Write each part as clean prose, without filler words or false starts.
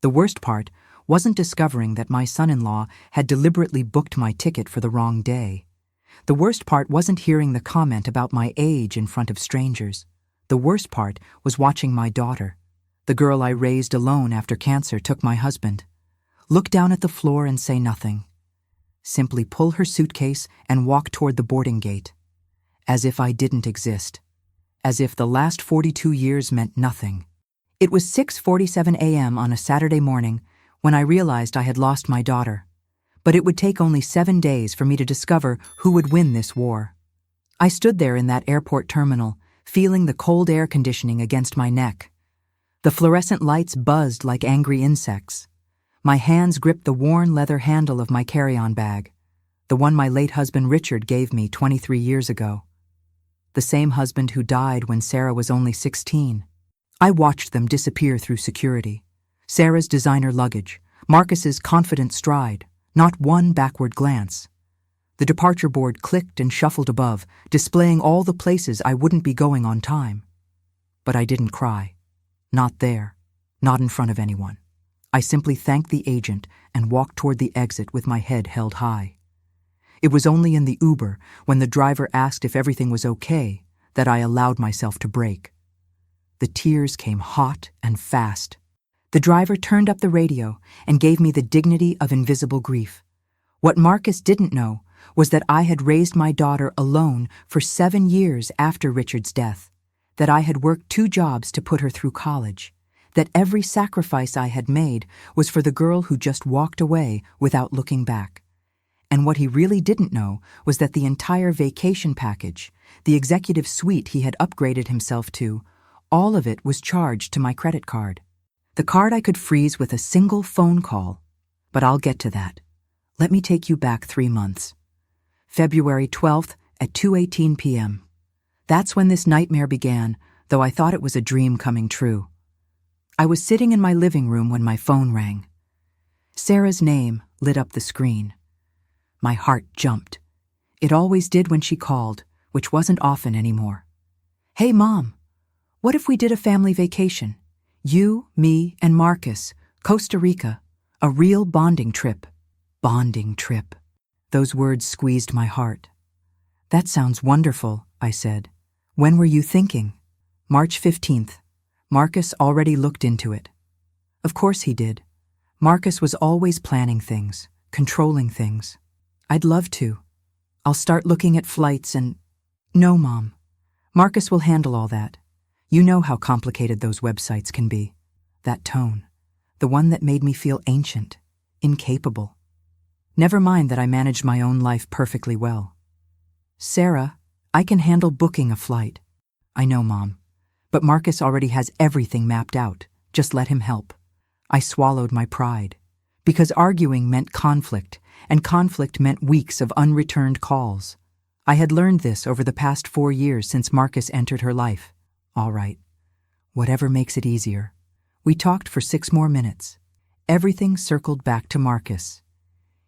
The worst part wasn't discovering that my son-in-law had deliberately booked my ticket for the wrong day. The worst part wasn't hearing the comment about my age in front of strangers. The worst part was watching my daughter, the girl I raised alone after cancer took my husband, look down at the floor and say nothing. Simply pull her suitcase and walk toward the boarding gate, as if I didn't exist, as if the last 42 years meant nothing. It was 6:47 a.m. on a Saturday morning when I realized I had lost my daughter, but it would take only 7 days for me to discover who would win this war. I stood there in that airport terminal, feeling the cold air conditioning against my neck. The fluorescent lights buzzed like angry insects. My hands gripped the worn leather handle of my carry-on bag, the one my late husband Richard gave me 23 years ago. The same husband who died when Sarah was only 16. I watched them disappear through security. Sarah's designer luggage, Marcus's confident stride, not one backward glance. The departure board clicked and shuffled above, displaying all the places I wouldn't be going on time. But I didn't cry. Not there. Not in front of anyone. I simply thanked the agent and walked toward the exit with my head held high. It was only in the Uber, when the driver asked if everything was okay, that I allowed myself to break. The tears came hot and fast. The driver turned up the radio and gave me the dignity of invisible grief. What Marcus didn't know was that I had raised my daughter alone for 7 years after Richard's death, that I had worked 2 jobs to put her through college, that every sacrifice I had made was for the girl who just walked away without looking back. And what he really didn't know was that the entire vacation package, the executive suite he had upgraded himself to, all of it was charged to my credit card. The card I could freeze with a single phone call. But I'll get to that. Let me take you back 3 months. February 12th at 2:18 p.m. That's when this nightmare began, though I thought it was a dream coming true. I was sitting in my living room when my phone rang. Sarah's name lit up the screen. My heart jumped. It always did when she called, which wasn't often anymore. "Hey, Mom, what if we did a family vacation? You, me, and Marcus, Costa Rica, a real bonding trip." Bonding trip. Those words squeezed my heart. "That sounds wonderful," I said. "When were you thinking?" "March 15th. Marcus already looked into it." Of course he did. Marcus was always planning things, controlling things. "I'd love to. I'll start looking at flights and—" "No, Mom. Marcus will handle all that. You know how complicated those websites can be." That tone, the one that made me feel ancient, incapable. Never mind that I managed my own life perfectly well. "Sarah, I can handle booking a flight." "I know, Mom. But Marcus already has everything mapped out. Just let him help." I swallowed my pride, because arguing meant conflict, and conflict meant weeks of unreturned calls. I had learned this over the past 4 years since Marcus entered her life. All right. Whatever makes it easier. We talked for 6 more minutes. Everything circled back to Marcus.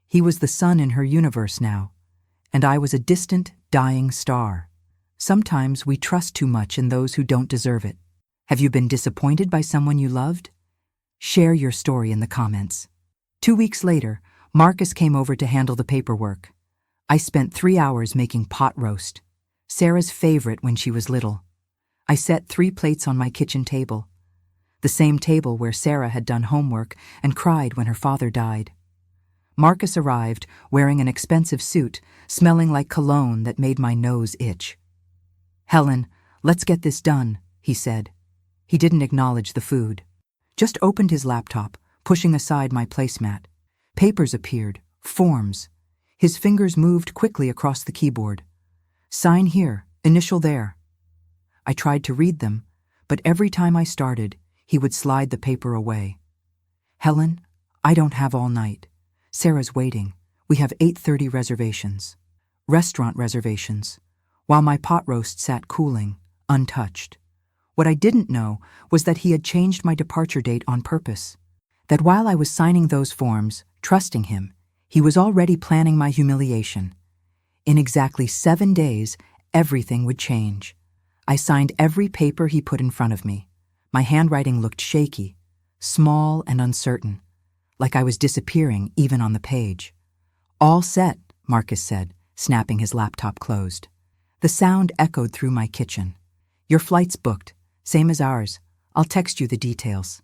He was the sun in her universe now, and I was a distant, dying star. Sometimes we trust too much in those who don't deserve it. Have you been disappointed by someone you loved? Share your story in the comments. 2 weeks later, Marcus came over to handle the paperwork. I spent 3 hours making pot roast, Sarah's favorite when she was little. I set 3 plates on my kitchen table, the same table where Sarah had done homework and cried when her father died. Marcus arrived wearing an expensive suit, smelling like cologne that made my nose itch. "Helen, let's get this done," he said. He didn't acknowledge the food. Just opened his laptop, pushing aside my placemat. Papers appeared, forms. His fingers moved quickly across the keyboard. "Sign here, initial there." I tried to read them, but every time I started, he would slide the paper away. "Helen, I don't have all night. Sarah's waiting. We have 8:30 reservations. Restaurant reservations," while my pot roast sat cooling, untouched. What I didn't know was that he had changed my departure date on purpose. That while I was signing those forms, trusting him, he was already planning my humiliation. In exactly 7 days, everything would change. I signed every paper he put in front of me. My handwriting looked shaky. small and uncertain, like I was disappearing even on the page. "All set," Marcus said, snapping his laptop closed. The sound echoed through my kitchen. "Your flight's booked, same as ours. I'll text you the details."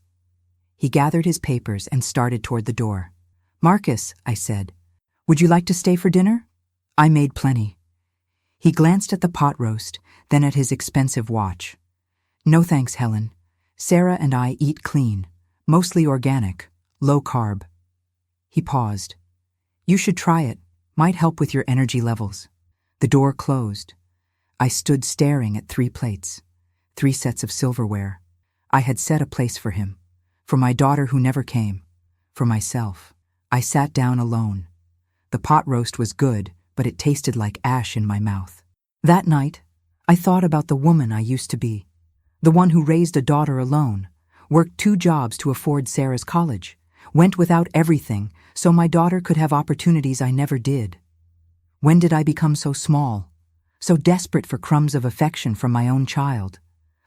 He gathered his papers and started toward the door. "Marcus," I said, "would you like to stay for dinner? I made plenty." He glanced at the pot roast, then at his expensive watch. "No thanks, Helen. Sarah and I eat clean, mostly organic, low carb." He paused. "You should try it. Might help with your energy levels." The door closed. I stood staring at 3 plates, 3 sets of silverware. I had set a place for him, for my daughter who never came, for myself. I sat down alone. The pot roast was good, but it tasted like ash in my mouth. That night, I thought about the woman I used to be, the one who raised a daughter alone, worked 2 jobs to afford Sarah's college, went without everything so my daughter could have opportunities I never did. When did I become so small, so desperate for crumbs of affection from my own child?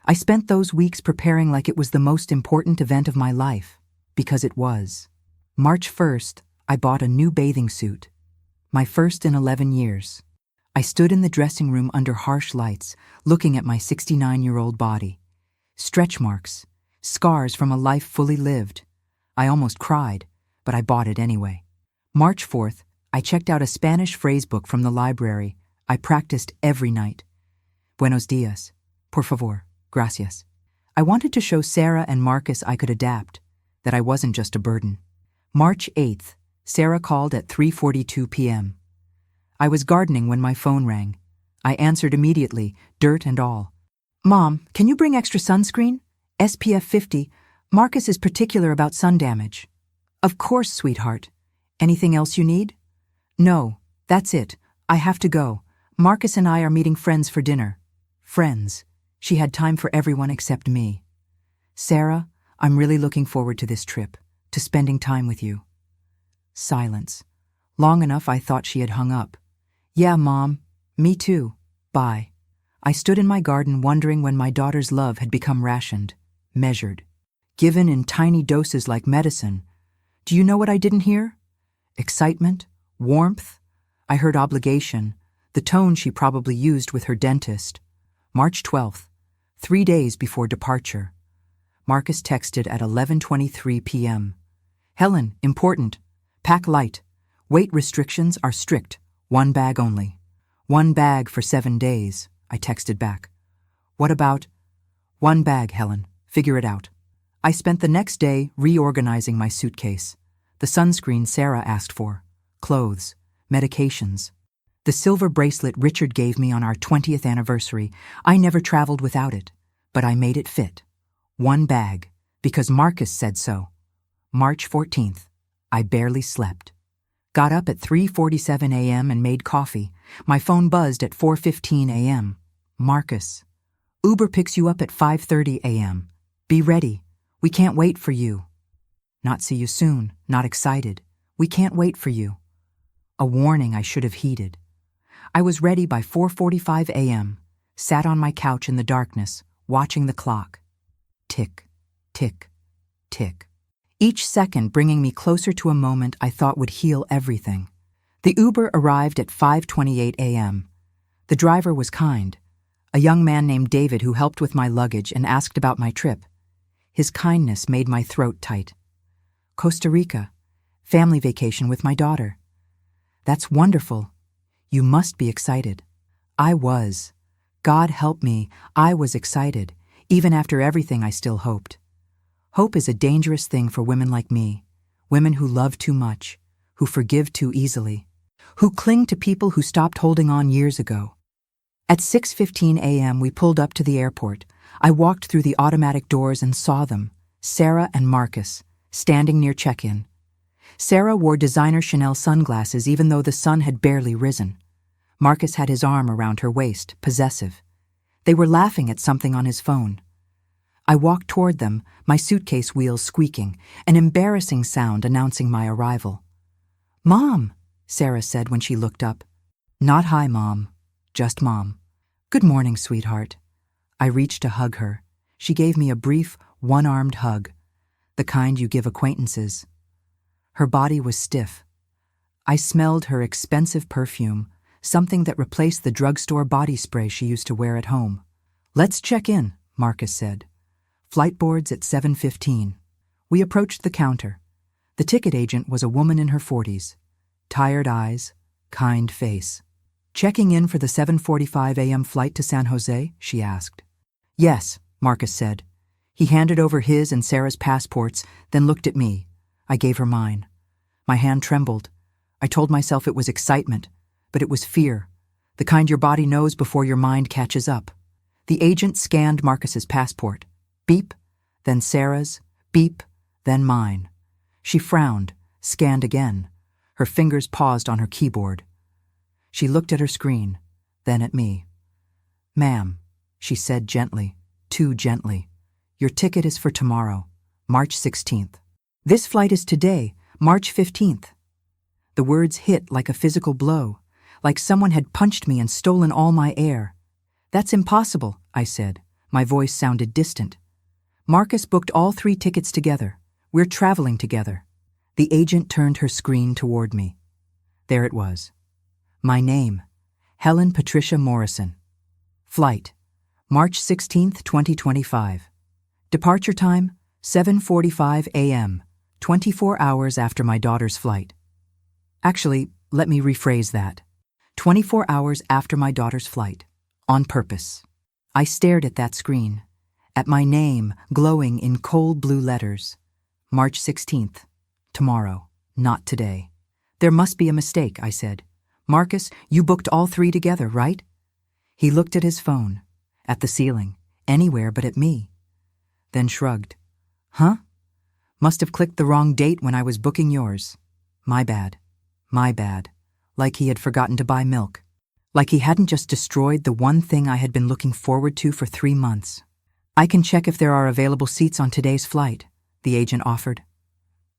I spent those weeks preparing like it was the most important event of my life, because it was. March 1st, I bought a new bathing suit, my first in 11 years. I stood in the dressing room under harsh lights, looking at my 69-year-old body. Stretch marks, scars from a life fully lived. I almost cried, but I bought it anyway. March 4th, I checked out a Spanish phrase book from the library. I practiced every night. Buenos dias, por favor, gracias. I wanted to show Sarah and Marcus I could adapt, that I wasn't just a burden. March 8th, Sarah called at 3:42 p.m. I was gardening when my phone rang. I answered immediately, dirt and all. "Mom, can you bring extra sunscreen? SPF 50. Marcus is particular about sun damage." "Of course, sweetheart. Anything else you need?" "No, that's it. I have to go. Marcus and I are meeting friends for dinner." Friends. She had time for everyone except me. "Sarah, I'm really looking forward to this trip, to spending time with you." Silence. Long enough I thought she had hung up. "Yeah, Mom. Me too. Bye." I stood in my garden wondering when my daughter's love had become rationed, measured, given in tiny doses like medicine. Do you know what I didn't hear? Excitement? Warmth? I heard obligation, the tone she probably used with her dentist. March 12th, 3 days before departure. Marcus texted at 11:23 p.m. "Helen, important. Pack light. Weight restrictions are strict. 1 bag only." "1 bag for 7 days, I texted back. "What about?" "1 bag, Helen. Figure it out." I spent the next day reorganizing my suitcase. The sunscreen Sarah asked for, clothes, medications. The silver bracelet Richard gave me on our 20th anniversary. I never traveled without it, but I made it fit. 1 bag, because Marcus said so. March 14th, I barely slept. Got up at 3:47 a.m. and made coffee. My phone buzzed at 4:15 a.m. "Marcus, Uber picks you up at 5:30 a.m. Be ready. We can't wait for you." "Not see you soon. Not excited. We can't wait for you." A warning I should have heeded. I was ready by 4:45 a.m., sat on my couch in the darkness, watching the clock. Tick, tick, tick. Each second bringing me closer to a moment I thought would heal everything. The Uber arrived at 5:28 a.m. The driver was kind, a young man named David who helped with my luggage and asked about my trip. His kindness made my throat tight. "Costa Rica, family vacation with my daughter." "That's wonderful. You must be excited." I was. God help me, I was excited. Even after everything, I still hoped. Hope is a dangerous thing for women like me, women who love too much, who forgive too easily, who cling to people who stopped holding on years ago. At 6:15 a.m. we pulled up to the airport. I walked through the automatic doors and saw them, Sarah and Marcus, standing near check-in. Sarah wore designer Chanel sunglasses even though the sun had barely risen. Marcus had his arm around her waist, possessive. They were laughing at something on his phone. I walked toward them, my suitcase wheels squeaking, an embarrassing sound announcing my arrival. "Mom," Sarah said when she looked up. "Not hi, Mom. Just Mom." "Good morning, sweetheart." I reached to hug her. She gave me a brief, one-armed hug. the kind you give acquaintances. Her body was stiff. I smelled her expensive perfume, something that replaced the drugstore body spray she used to wear at home. "Let's check in," Marcus said. "Flight board's at 7:15. We approached the counter. The ticket agent was a woman in her 40s. Tired eyes, kind face. "Checking in for the 7:45 a.m. flight to San Jose?" she asked. "Yes," Marcus said. He handed over his and Sarah's passports, then looked at me. I gave her mine. My hand trembled. I told myself it was excitement, but it was fear, the kind your body knows before your mind catches up. The agent scanned Marcus's passport. Beep, then Sarah's, beep, then mine. She frowned, scanned again. Her fingers paused on her keyboard. She looked at her screen, then at me. "Ma'am," she said gently, too gently, "your ticket is for tomorrow, March 16th. This flight is today, March 15th. The words hit like a physical blow, like someone had punched me and stolen all my air. "That's impossible," I said. My voice sounded distant. "Marcus booked all 3 tickets together. We're traveling together." The agent turned her screen toward me. There it was. My name, Helen Patricia Morrison. Flight, March 16th, 2025. Departure time, 7:45 a.m., 24 hours after my daughter's flight. Actually, let me rephrase that. 24 hours after my daughter's flight. On purpose. I stared at that screen, at my name glowing in cold blue letters. March 16th. Tomorrow, not today. "There must be a mistake," I said. "Marcus, you booked all 3 together, right?" He looked at his phone, at the ceiling, anywhere but at me. Then shrugged. "Huh? Must have clicked the wrong date when I was booking yours. My bad. My bad." Like he had forgotten to buy milk. Like he hadn't just destroyed the one thing I had been looking forward to for 3 months. "I can check if there are available seats on today's flight," the agent offered.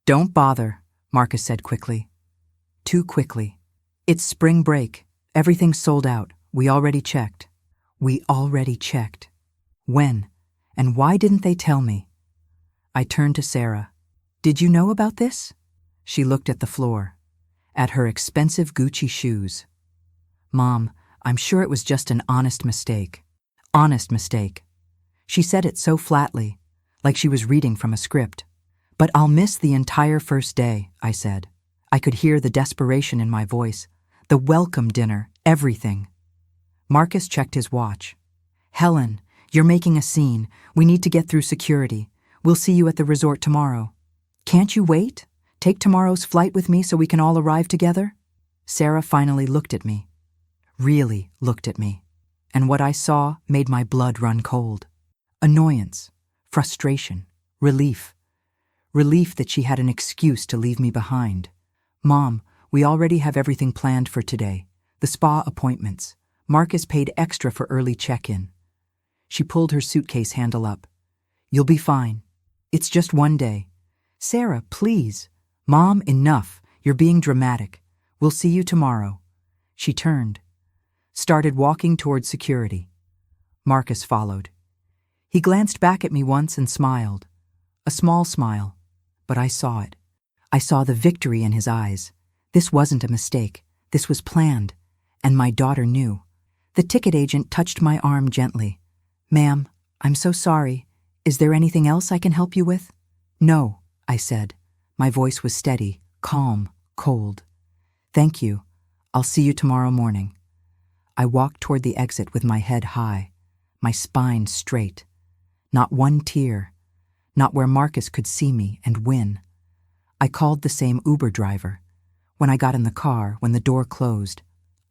"Don't bother," Marcus said quickly. Too quickly. "It's spring break. Everything's sold out. We already checked." We already checked. When? And why didn't they tell me? I turned to Sarah. "Did you know about this?" She looked at the floor, at her expensive Gucci shoes. "Mom, I'm sure it was just an honest mistake." Honest mistake. She said it so flatly, like she was reading from a script. "But I'll miss the entire first day," I said. I could hear the desperation in my voice, the welcome dinner, everything. Marcus checked his watch. "Helen, you're making a scene. We need to get through security. We'll see you at the resort tomorrow." "Can't you wait? Take tomorrow's flight with me so we can all arrive together?" Sarah finally looked at me. Really looked at me. And what I saw made my blood run cold. Annoyance, frustration, relief. Relief that she had an excuse to leave me behind. "Mom, we already have everything planned for today. The spa appointments. Marcus paid extra for early check-in." She pulled her suitcase handle up. "You'll be fine. It's just one day." "Sarah, please." "Mom, enough. You're being dramatic. We'll see you tomorrow." She turned, started walking toward security. Marcus followed. He glanced back at me once and smiled. A small smile, but I saw it. I saw the victory in his eyes. This wasn't a mistake. This was planned, and my daughter knew. The ticket agent touched my arm gently. "Ma'am, I'm so sorry. Is there anything else I can help you with?" "No," I said. My voice was steady, calm, cold. "Thank you. I'll see you tomorrow morning." I walked toward the exit with my head high, my spine straight. Not one tear, not where Marcus could see me and win. I called the same Uber driver. When I got in the car, when the door closed,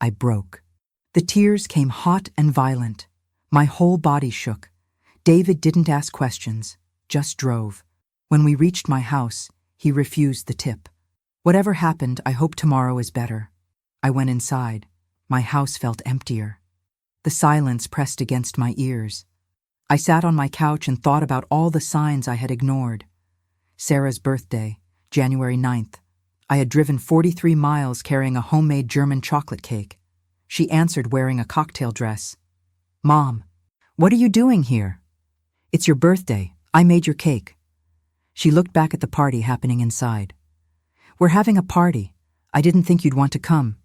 I broke. The tears came hot and violent. My whole body shook. David didn't ask questions, just drove. When we reached my house, he refused the tip. "Whatever happened, I hope tomorrow is better." I went inside. My house felt emptier. The silence pressed against my ears. I sat on my couch and thought about all the signs I had ignored. Sarah's birthday, January 9th. I had driven 43 miles carrying a homemade German chocolate cake. She answered wearing a cocktail dress. "Mom, what are you doing here?" "It's your birthday. I made your cake." She looked back at the party happening inside. "We're having a party. I didn't think you'd want to come.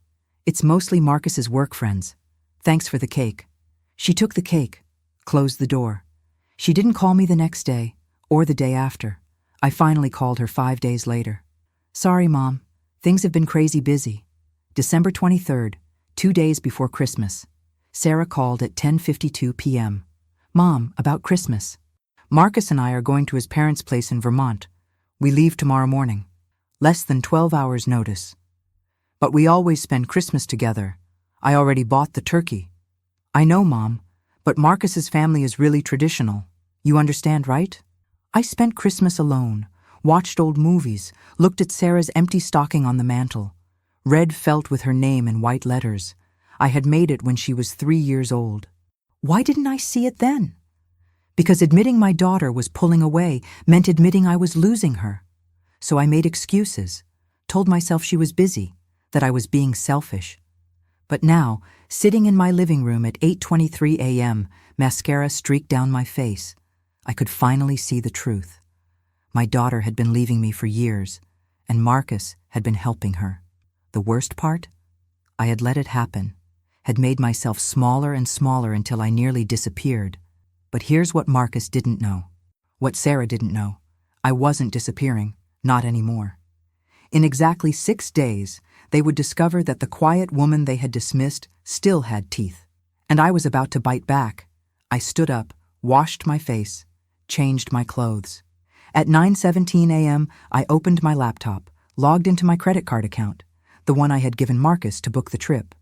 It's mostly Marcus's work friends. Thanks for the cake." She took the cake, closed the door. She didn't call me the next day, or the day after. I finally called her 5 days later. "Sorry, Mom. Things have been crazy busy." December 23rd, 2 days before Christmas. Sarah called at 10:52 p.m. "Mom, about Christmas. Marcus and I are going to his parents' place in Vermont. We leave tomorrow morning. Less than 12 hours notice. But we always spend Christmas together. I already bought the turkey." "I know, Mom, but Marcus's family is really traditional. You understand, right?" I spent Christmas alone, watched old movies, looked at Sarah's empty stocking on the mantel. Red felt with her name in white letters. I had made it when she was 3 years old. Why didn't I see it then? Because admitting my daughter was pulling away meant admitting I was losing her. So I made excuses, told myself she was busy, that I was being selfish. But now, sitting in my living room at 8:23 a.m., mascara streaked down my face, I could finally see the truth. My daughter had been leaving me for years, and Marcus had been helping her. The worst part? I had let it happen, had made myself smaller and smaller until I nearly disappeared. But here's what Marcus didn't know. What Sarah didn't know. I wasn't disappearing, not anymore. In exactly 6 days, they would discover that the quiet woman they had dismissed still had teeth. And I was about to bite back. I stood up, washed my face, changed my clothes. At 9:17 a.m., I opened my laptop, logged into my credit card account, the one I had given Marcus to book the trip.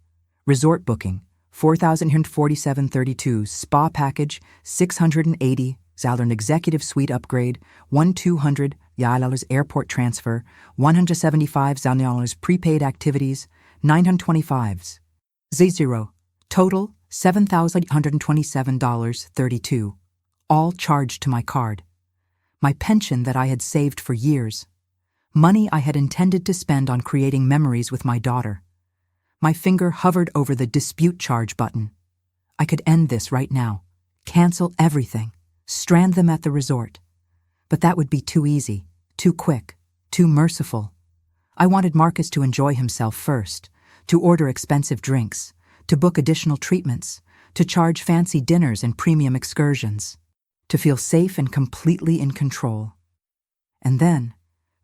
Resort booking, $4,147.32, spa package, $680, Zaldern executive suite upgrade, $1,200, airport transfer, $175 prepaid activities, $925. Z0, total $7,127.32, all charged to my card. My pension that I had saved for years. Money I had intended to spend on creating memories with my daughter. My finger hovered over the dispute charge button. I could end this right now, cancel everything, strand them at the resort. But that would be too easy, too quick, too merciful. I wanted Marcus to enjoy himself first, to order expensive drinks, to book additional treatments, to charge fancy dinners and premium excursions, to feel safe and completely in control. And then,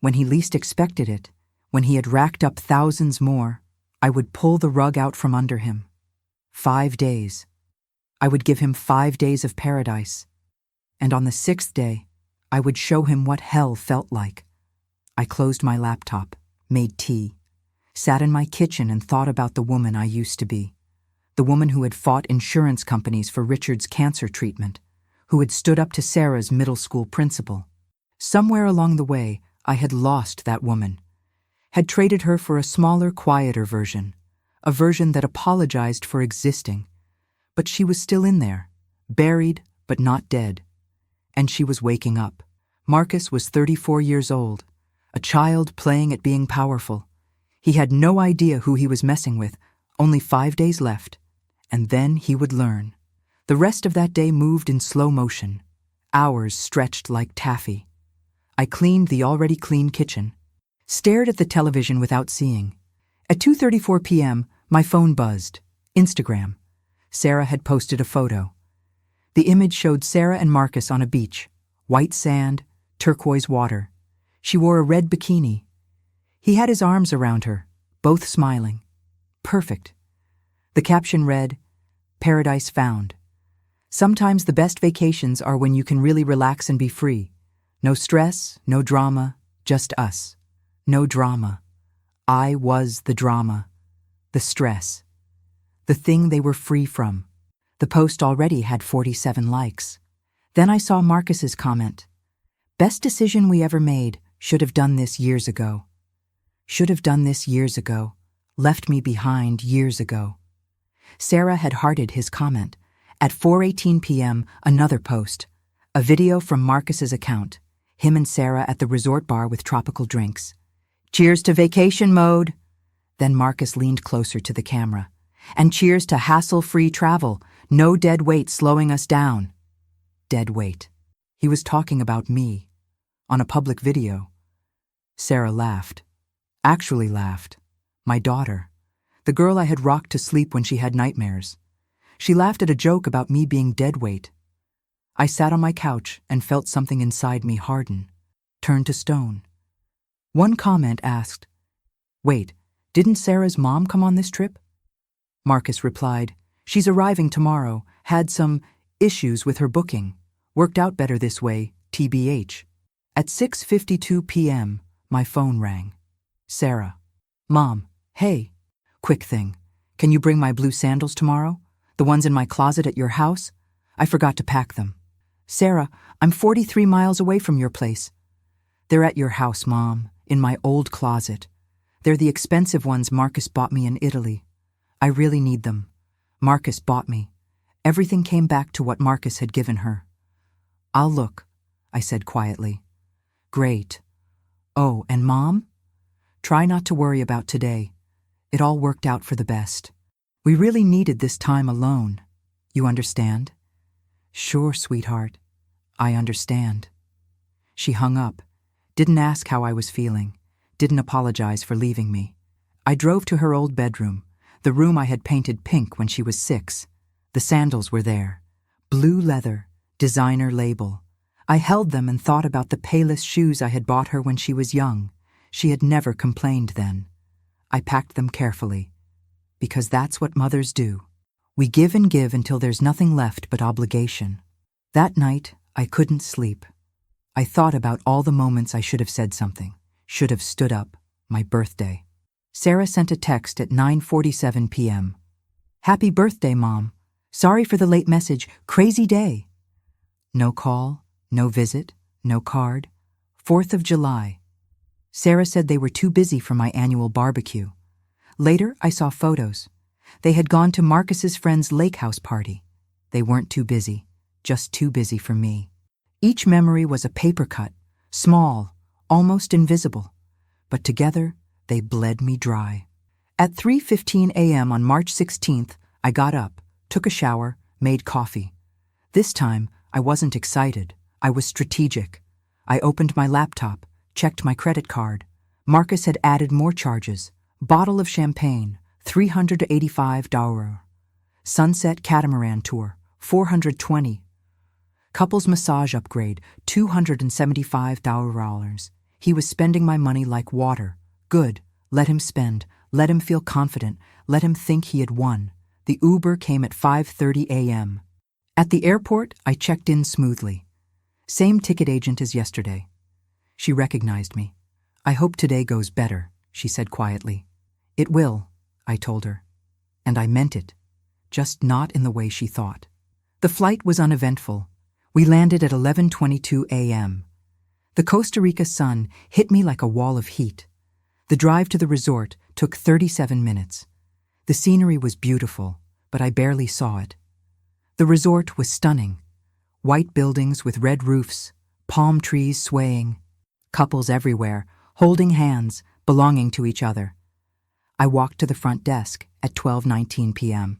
when he least expected it, when he had racked up thousands more, I would pull the rug out from under him. 5 days. I would give him 5 days of paradise. And on the 6th day, I would show him what hell felt like. I closed my laptop, made tea, sat in my kitchen and thought about the woman I used to be. The woman who had fought insurance companies for Richard's cancer treatment, who had stood up to Sarah's middle school principal. Somewhere along the way, I had lost that woman, had traded her for a smaller, quieter version, a version that apologized for existing. But she was still in there, buried but not dead. And she was waking up. Marcus was 34 years old, a child playing at being powerful. He had no idea who he was messing with, only 5 days left, and then he would learn. The rest of that day moved in slow motion. Hours stretched like taffy. I cleaned the already clean kitchen, stared at the television without seeing. At 2:34 p.m., my phone buzzed. Instagram. Sarah had posted a photo. The image showed Sarah and Marcus on a beach, white sand, turquoise water. She wore a red bikini. He had his arms around her, both smiling. Perfect. The caption read, "Paradise found." Sometimes the best vacations are when you can really relax and be free. No stress, no drama, just us. No drama. I was the drama. The stress. The thing they were free from. The post already had 47 likes. Then I saw Marcus's comment. "Best decision we ever made. Should have done this years ago. Should have done this years ago. Left me behind years ago." Sarah had hearted his comment. At 4:18 p.m., another post. A video from Marcus's account. Him and Sarah at the resort bar with tropical drinks. "Cheers to vacation mode." Then Marcus leaned closer to the camera. "And cheers to hassle-free travel. No dead weight slowing us down." Dead weight. He was talking about me. on a public video. Sarah laughed. Actually laughed. My daughter. The girl I had rocked to sleep when she had nightmares. She laughed at a joke about me being dead weight. I sat on my couch and felt something inside me harden, turn to stone. One comment asked, "Wait, didn't Sarah's mom come on this trip?" Marcus replied, "She's arriving tomorrow, had some issues with her booking. Worked out better this way, TBH. At 6:52 p.m., my phone rang. Sarah. "Mom, hey. Quick thing. Can you bring my blue sandals tomorrow? The ones in my closet at your house? I forgot to pack them." "Sarah, I'm 43 miles away from your place." "They're at your house, Mom, in my old closet. They're the expensive ones Marcus bought me in Italy. I really need them. Marcus bought me." Everything came back to what Marcus had given her. "I'll look," I said quietly. "Great. Oh, and Mom? Try not to worry about today. It all worked out for the best. We really needed this time alone. You understand?" "Sure, sweetheart. I understand." She hung up, didn't ask how I was feeling, didn't apologize for leaving me. I drove to her old bedroom, the room I had painted pink when she was 6. The sandals were there. Blue leather, designer label. I held them and thought about the Payless shoes I had bought her when she was young. She had never complained then. I packed them carefully. Because that's what mothers do. We give and give until there's nothing left but obligation. That night, I couldn't sleep. I thought about all the moments I should have said something, should have stood up, my birthday. Sarah sent a text at 9:47 p.m. "Happy birthday, Mom. Sorry for the late message. Crazy day." No call, no visit, no card. 4th of July. Sarah said they were too busy for my annual barbecue. Later, I saw photos. They had gone to Marcus's friend's lake house party. They weren't too busy, just too busy for me. Each memory was a paper cut, small, almost invisible. But together, they bled me dry. At 3:15 a.m. on March 16th, I got up, took a shower, made coffee. This time, I wasn't excited. I was strategic. I opened my laptop, checked my credit card. Marcus had added more charges. Bottle of champagne, $385. Sunset catamaran tour, $420. Couples massage upgrade, $275. He was spending my money like water. Good. Let him spend. Let him feel confident. Let him think he had won. The Uber came at 5:30 a.m. At the airport, I checked in smoothly. Same ticket agent as yesterday. She recognized me. "I hope today goes better," she said quietly. "It will," I told her. And I meant it, just not in the way she thought. The flight was uneventful. We landed at 11:22 a.m. The Costa Rica sun hit me like a wall of heat. The drive to the resort took 37 minutes. The scenery was beautiful, but I barely saw it. The resort was stunning. White buildings with red roofs, palm trees swaying, couples everywhere, holding hands, belonging to each other. I walked to the front desk at 12:19 p.m.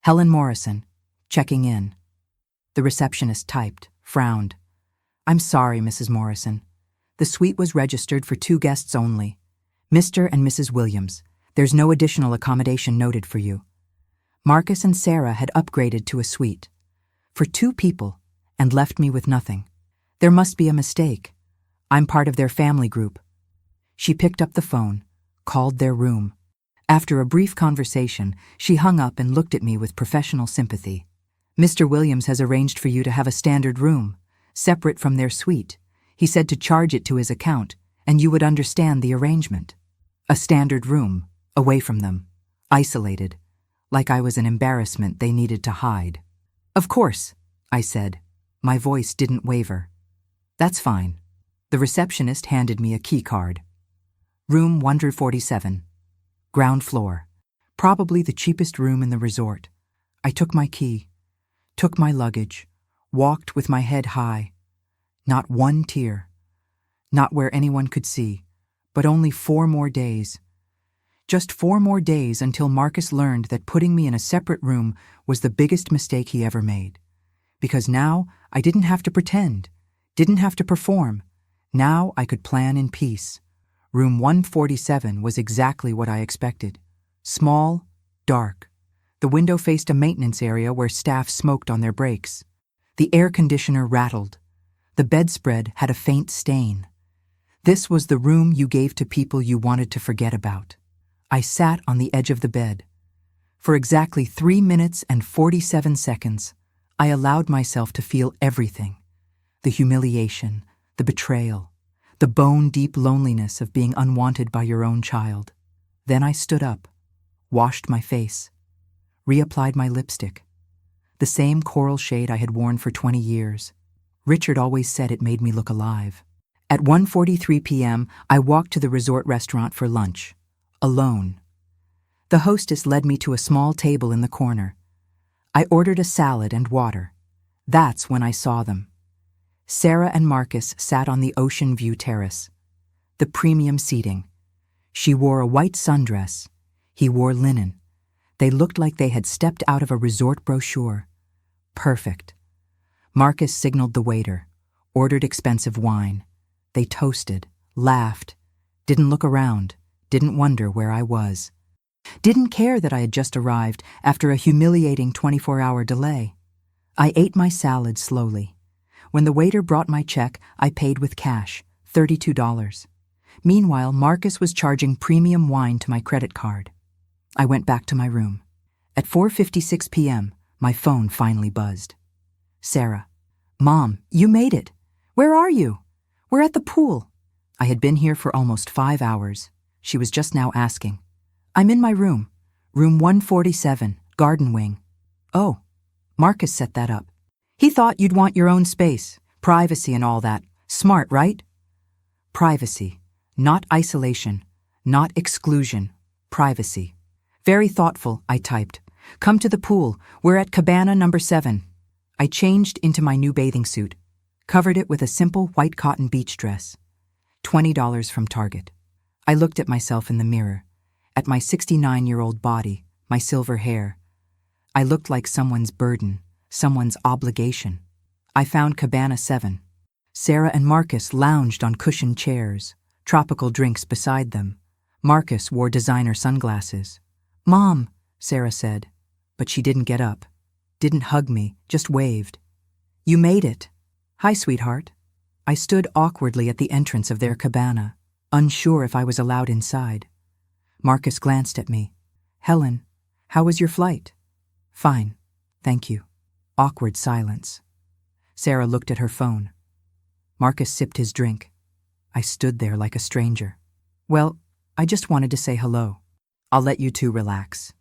"Helen Morrison, checking in." The receptionist typed, frowned. "I'm sorry, Mrs. Morrison. The suite was registered for 2 guests only. Mr. and Mrs. Williams. There's no additional accommodation noted for you." Marcus and Sarah had upgraded to a suite. For 2 people, and left me with nothing. There must be a mistake. I'm part of their family group. She picked up the phone, called their room. After a brief conversation, she hung up and looked at me with professional sympathy. "Mr. Williams has arranged for you to have a standard room, separate from their suite. He said to charge it to his account, and you would understand the arrangement." A standard room, away from them, isolated, like I was an embarrassment they needed to hide. "Of course," I said. My voice didn't waver. "That's fine." The receptionist handed me a key card. Room 147. Ground floor. Probably the cheapest room in the resort. I took my key, took my luggage, walked with my head high. Not one tear. Not where anyone could see, but only 4 more days. Just 4 more days until Marcus learned that putting me in a separate room was the biggest mistake he ever made. Because now I didn't have to pretend, didn't have to perform. Now I could plan in peace. Room 147 was exactly what I expected. Small, dark. The window faced a maintenance area where staff smoked on their breaks. The air conditioner rattled. The bedspread had a faint stain. This was the room you gave to people you wanted to forget about. I sat on the edge of the bed. For exactly 3 minutes and 47 seconds, I allowed myself to feel everything. The humiliation, the betrayal, the bone-deep loneliness of being unwanted by your own child. Then I stood up, washed my face, reapplied my lipstick. The same coral shade I had worn for 20 years. Richard always said it made me look alive. At 1:43 p.m., I walked to the resort restaurant for lunch, alone. The hostess led me to a small table in the corner. I ordered a salad and water. That's when I saw them. Sarah and Marcus sat on the ocean view terrace. The premium seating. She wore a white sundress. He wore linen. They looked like they had stepped out of a resort brochure. Perfect. Marcus signaled the waiter, ordered expensive wine. They toasted, laughed, didn't look around, didn't wonder where I was. Didn't care that I had just arrived after a humiliating 24-hour delay. I ate my salad slowly. When the waiter brought my check, I paid with cash, $32. Meanwhile, Marcus was charging premium wine to my credit card. I went back to my room. At 4:56 p.m., my phone finally buzzed. Sarah. Mom, you made it. Where are you? We're at the pool. I had been here for almost 5 hours. She was just now asking. I'm in my room. Room 147, garden wing. Oh, Marcus set that up. He thought you'd want your own space, privacy and all that. Smart, right? Privacy, not isolation, not exclusion. Privacy. Very thoughtful, I typed. Come to the pool. We're at cabana number 7. I changed into my new bathing suit, covered it with a simple white cotton beach dress. $20 from Target. I looked at myself in the mirror, at my 69-year-old body, my silver hair. I looked like someone's burden, someone's obligation. I found cabana 7. Sarah and Marcus lounged on cushioned chairs, tropical drinks beside them. Marcus wore designer sunglasses. Mom, Sarah said, but she didn't get up, didn't hug me, just waved. You made it. Hi, sweetheart. I stood awkwardly at the entrance of their cabana, unsure if I was allowed inside. Marcus glanced at me. Helen, how was your flight? Fine, thank you. Awkward silence. Sarah looked at her phone. Marcus sipped his drink. I stood there like a stranger. Well, I just wanted to say hello. I'll let you two relax.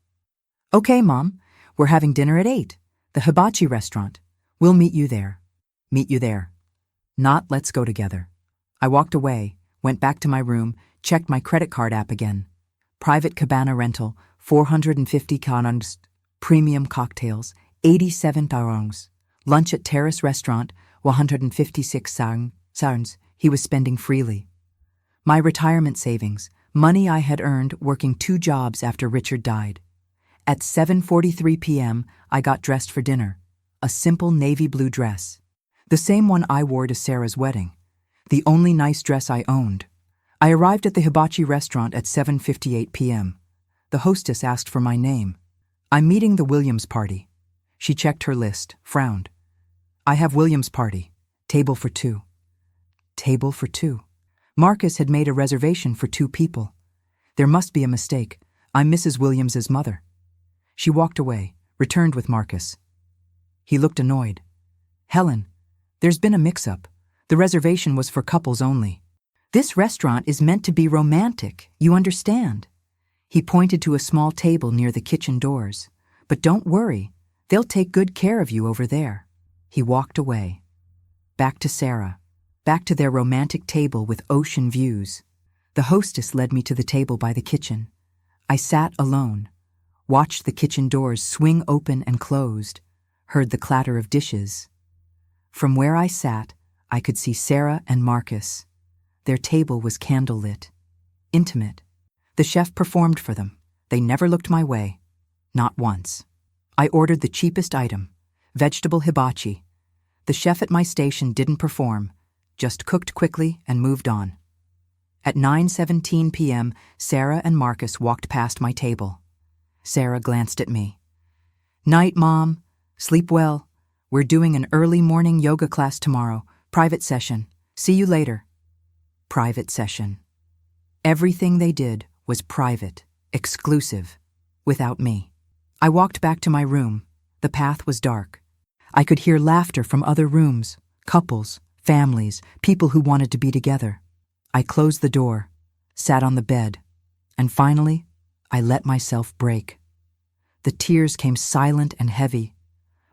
Okay, Mom. We're having dinner at 8. The hibachi restaurant. We'll meet you there. Meet you there. Not let's go together. I walked away, went back to my room, checked my credit card app again. Private cabana rental, 450 kanons. Premium cocktails, 87 tarongs. Lunch at terrace restaurant, 156 sounds. He was spending freely. My retirement savings, money I had earned working 2 jobs after Richard died. At 7:43 p.m., I got dressed for dinner. A simple navy blue dress. The same one I wore to Sarah's wedding. The only nice dress I owned. I arrived at the hibachi restaurant at 7:58 p.m. The hostess asked for my name. I'm meeting the Williams party. She checked her list, frowned. I have Williams party. Table for 2. Table for 2. Marcus had made a reservation for 2 people. There must be a mistake. I'm Mrs. Williams's mother. She walked away, returned with Marcus. He looked annoyed. Helen, there's been a mix-up. The reservation was for couples only. This restaurant is meant to be romantic, you understand. He pointed to a small table near the kitchen doors. But don't worry, they'll take good care of you over there. He walked away. Back to Sarah. Back to their romantic table with ocean views. The hostess led me to the table by the kitchen. I sat alone, watched the kitchen doors swing open and closed, heard the clatter of dishes. From where I sat, I could see Sarah and Marcus. Their table was candlelit. Intimate. The chef performed for them. They never looked my way. Not once. I ordered the cheapest item, vegetable hibachi. The chef at my station didn't perform, just cooked quickly and moved on. At 9:17 p.m., Sarah and Marcus walked past my table. Sarah glanced at me. "Night, Mom. Sleep well. We're doing an early morning yoga class tomorrow. Private session. See you later." Private session. Everything they did was private, exclusive, without me. I walked back to my room. The path was dark. I could hear laughter from other rooms, couples, families, people who wanted to be together. I closed the door, sat on the bed, and finally, I let myself break. The tears came silent and heavy.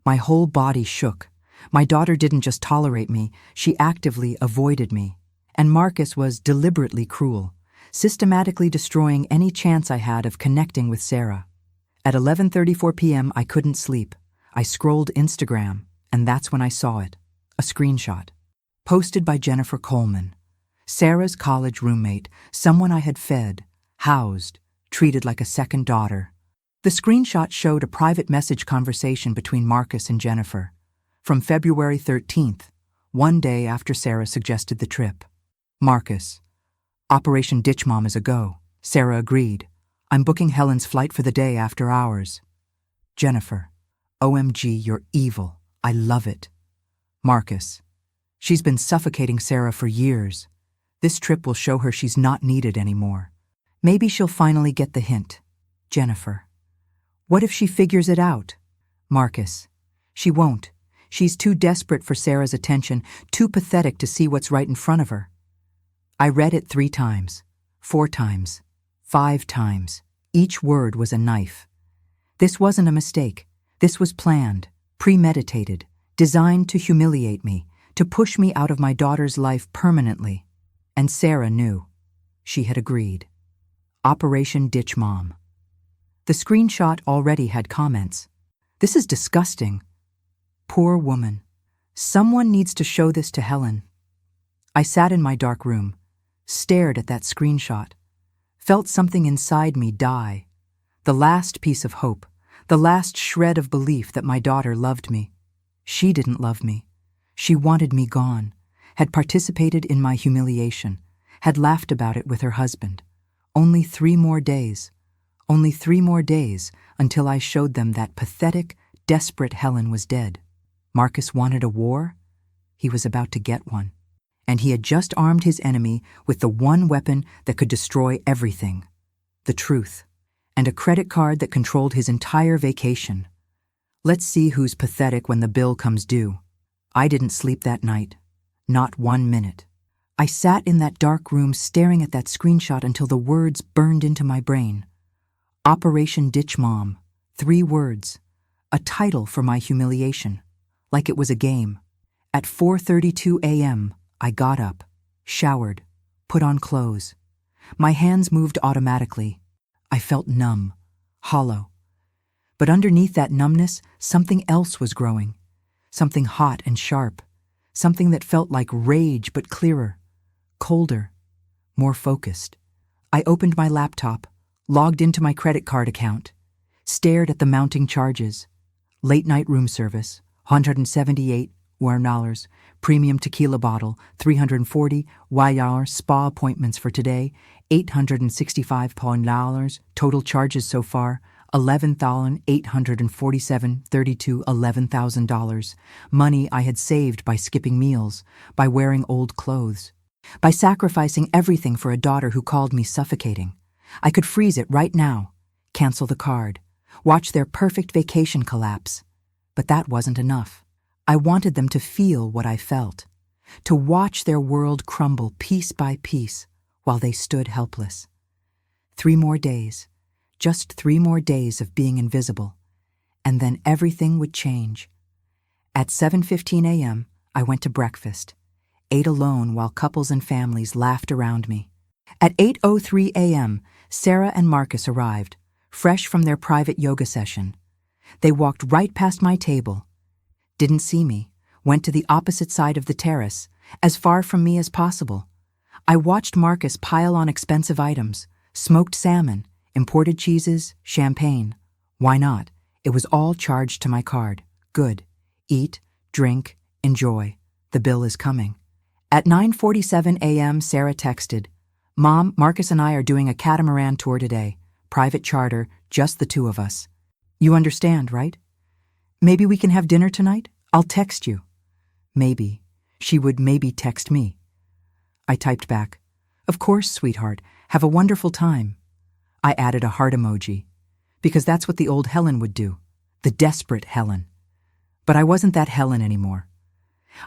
My whole body shook. My daughter didn't just tolerate me, she actively avoided me. And Marcus was deliberately cruel, systematically destroying any chance I had of connecting with Sarah. At 11:34 p.m., I couldn't sleep. I scrolled Instagram, and that's when I saw it. A screenshot. Posted by Jennifer Coleman. Sarah's college roommate, someone I had fed, housed, treated like a second daughter. The screenshot showed a private message conversation between Marcus and Jennifer from February 13th, one day after Sarah suggested the trip. Marcus: "Operation Ditch Mom is a go." Sarah agreed. "I'm booking Helen's flight for the day after hours." Jennifer: "OMG, you're evil. I love it." Marcus: "She's been suffocating Sarah for years. This trip will show her she's not needed anymore. Maybe she'll finally get the hint." Jennifer: "What if she figures it out?" Marcus: "She won't. She's too desperate for Sarah's attention, too pathetic to see what's right in front of her." I read it 3 times, 4 times, 5 times. Each word was a knife. This wasn't a mistake. This was planned, premeditated, designed to humiliate me, to push me out of my daughter's life permanently. And Sarah knew. She had agreed. Operation Ditch Mom. The screenshot already had comments. "This is disgusting. Poor woman. Someone needs to show this to Helen." I sat in my dark room, stared at that screenshot, felt something inside me die. The last piece of hope, the last shred of belief that my daughter loved me. She didn't love me. She wanted me gone, had participated in my humiliation, had laughed about it with her husband. Only 3 more days. Only 3 more days until I showed them that pathetic, desperate Helen was dead. Marcus wanted a war. He was about to get one. And he had just armed his enemy with the one weapon that could destroy everything: the truth, and a credit card that controlled his entire vacation. Let's see who's pathetic when the bill comes due. I didn't sleep that night. Not 1 minute. I sat in that dark room staring at that screenshot until the words burned into my brain. Operation Ditch Mom. 3 words. A title for my humiliation. Like it was a game. At 4:32 a.m., I got up, showered, put on clothes. My hands moved automatically. I felt numb, hollow. But underneath that numbness, something else was growing. Something hot and sharp. Something that felt like rage but clearer, colder, more focused. I opened my laptop, logged into my credit card account, stared at the mounting charges. Late night room service, $178, premium tequila bottle, $340, spa appointments for today, $865, total charges so far, $11,847.32, $11,000. Money I had saved by skipping meals, by wearing old clothes, by sacrificing everything for a daughter who called me suffocating. I could freeze it right now, cancel the card, watch their perfect vacation collapse. But that wasn't enough. I wanted them to feel what I felt, to watch their world crumble piece by piece while they stood helpless. 3 more days. Just 3 more days of being invisible, and then everything would change. At 7:15 a.m., I went to breakfast, ate alone while couples and families laughed around me. At 8:03 a.m., Sarah and Marcus arrived, fresh from their private yoga session. They walked right past my table, didn't see me, went to the opposite side of the terrace, as far from me as possible. I watched Marcus pile on expensive items, smoked salmon, imported cheeses, champagne. Why not? It was all charged to my card. Good. Eat, drink, enjoy. The bill is coming. At 9:47 a.m., Sarah texted, "Mom, Marcus and I are doing a catamaran tour today. Private charter, just the two of us. You understand, right? Maybe we can have dinner tonight? I'll text you." Maybe. She would maybe text me. I typed back, "Of course, sweetheart. Have a wonderful time." I added a heart emoji, because that's what the old Helen would do, the desperate Helen. But I wasn't that Helen anymore.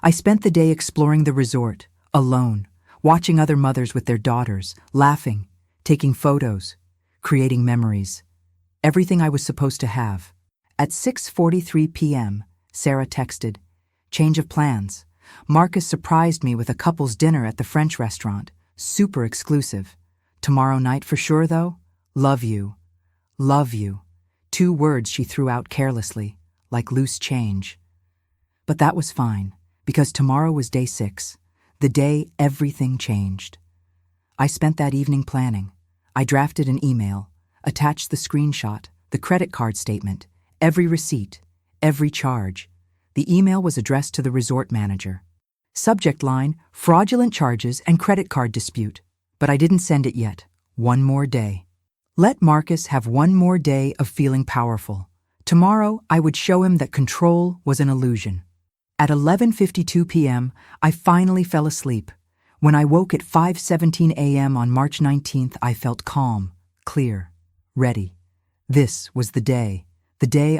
I spent the day exploring the resort, alone, watching other mothers with their daughters, laughing, taking photos, creating memories. Everything I was supposed to have. At 6:43 p.m., Sarah texted, "Change of plans. Marcus surprised me with a couple's dinner at the French restaurant. Super exclusive. Tomorrow night for sure, though? Love you. Love you." 2 words she threw out carelessly, like loose change. But that was fine, because tomorrow was day 6, the day everything changed. I spent that evening planning. I drafted an email, attached the screenshot, the credit card statement, every receipt, every charge. The email was addressed to the resort manager. Subject line, fraudulent charges and credit card dispute. But I didn't send it yet. One more day. Let Marcus have one more day of feeling powerful. Tomorrow, I would show him that control was an illusion. At 11:52 p.m., I finally fell asleep. When I woke at 5:17 a.m. on March 19th, I felt calm, clear, ready. This was the day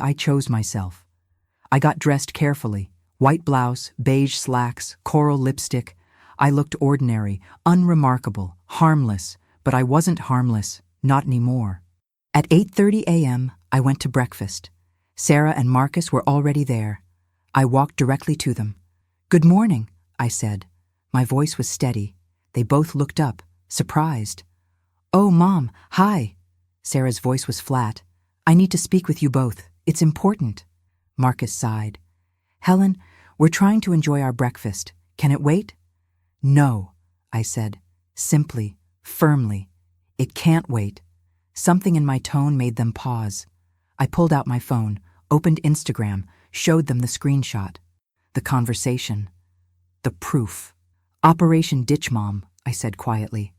I chose myself. I got dressed carefully, white blouse, beige slacks, coral lipstick. I looked ordinary, unremarkable, harmless, but I wasn't harmless, not anymore. At 8:30 a.m., I went to breakfast. Sarah and Marcus were already there. I walked directly to them. "Good morning," I said. My voice was steady. They both looked up, surprised. "Oh, Mom, hi." Sarah's voice was flat. "I need to speak with you both. It's important." Marcus sighed. "Helen, we're trying to enjoy our breakfast. Can it wait?" "No," I said, simply, firmly. "It can't wait." Something in my tone made them pause. I pulled out my phone, opened Instagram, showed them the screenshot. The conversation. The proof. "Operation Ditch Mom," I said quietly.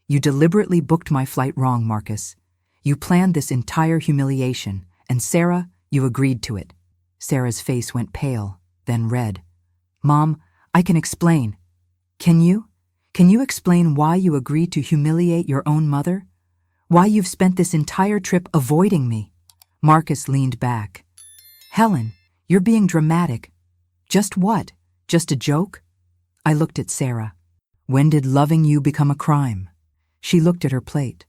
"You deliberately booked my flight wrong, Marcus. You planned this entire humiliation, and Sarah, you agreed to it." Sarah's face went pale, then red. "Mom, I can explain." "Can you? Can you explain why you agreed to humiliate your own mother? Why you've spent this entire trip avoiding me?" Marcus leaned back. "Helen, you're being dramatic." "Just what? Just a joke?" I looked at Sarah. "When did loving you become a crime?" She looked at her plate.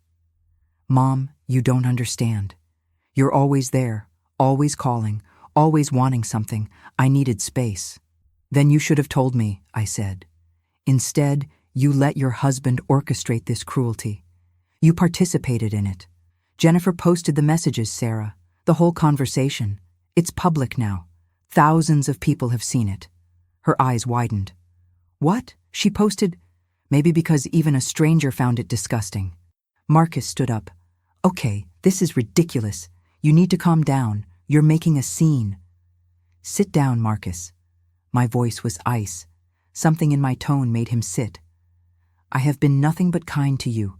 "Mom, you don't understand. You're always there, always calling, always wanting something. I needed space." "Then you should have told me," I said. "Instead, you let your husband orchestrate this cruelty. You participated in it. Jennifer posted the messages, Sarah, the whole conversation. It's public now. Thousands of people have seen it." Her eyes widened. "What?" She posted. Maybe because even a stranger found it disgusting. Marcus stood up. "Okay, this is ridiculous. You need to calm down. You're making a scene." "Sit down, Marcus." My voice was ice. Something in my tone made him sit. "I have been nothing but kind to you.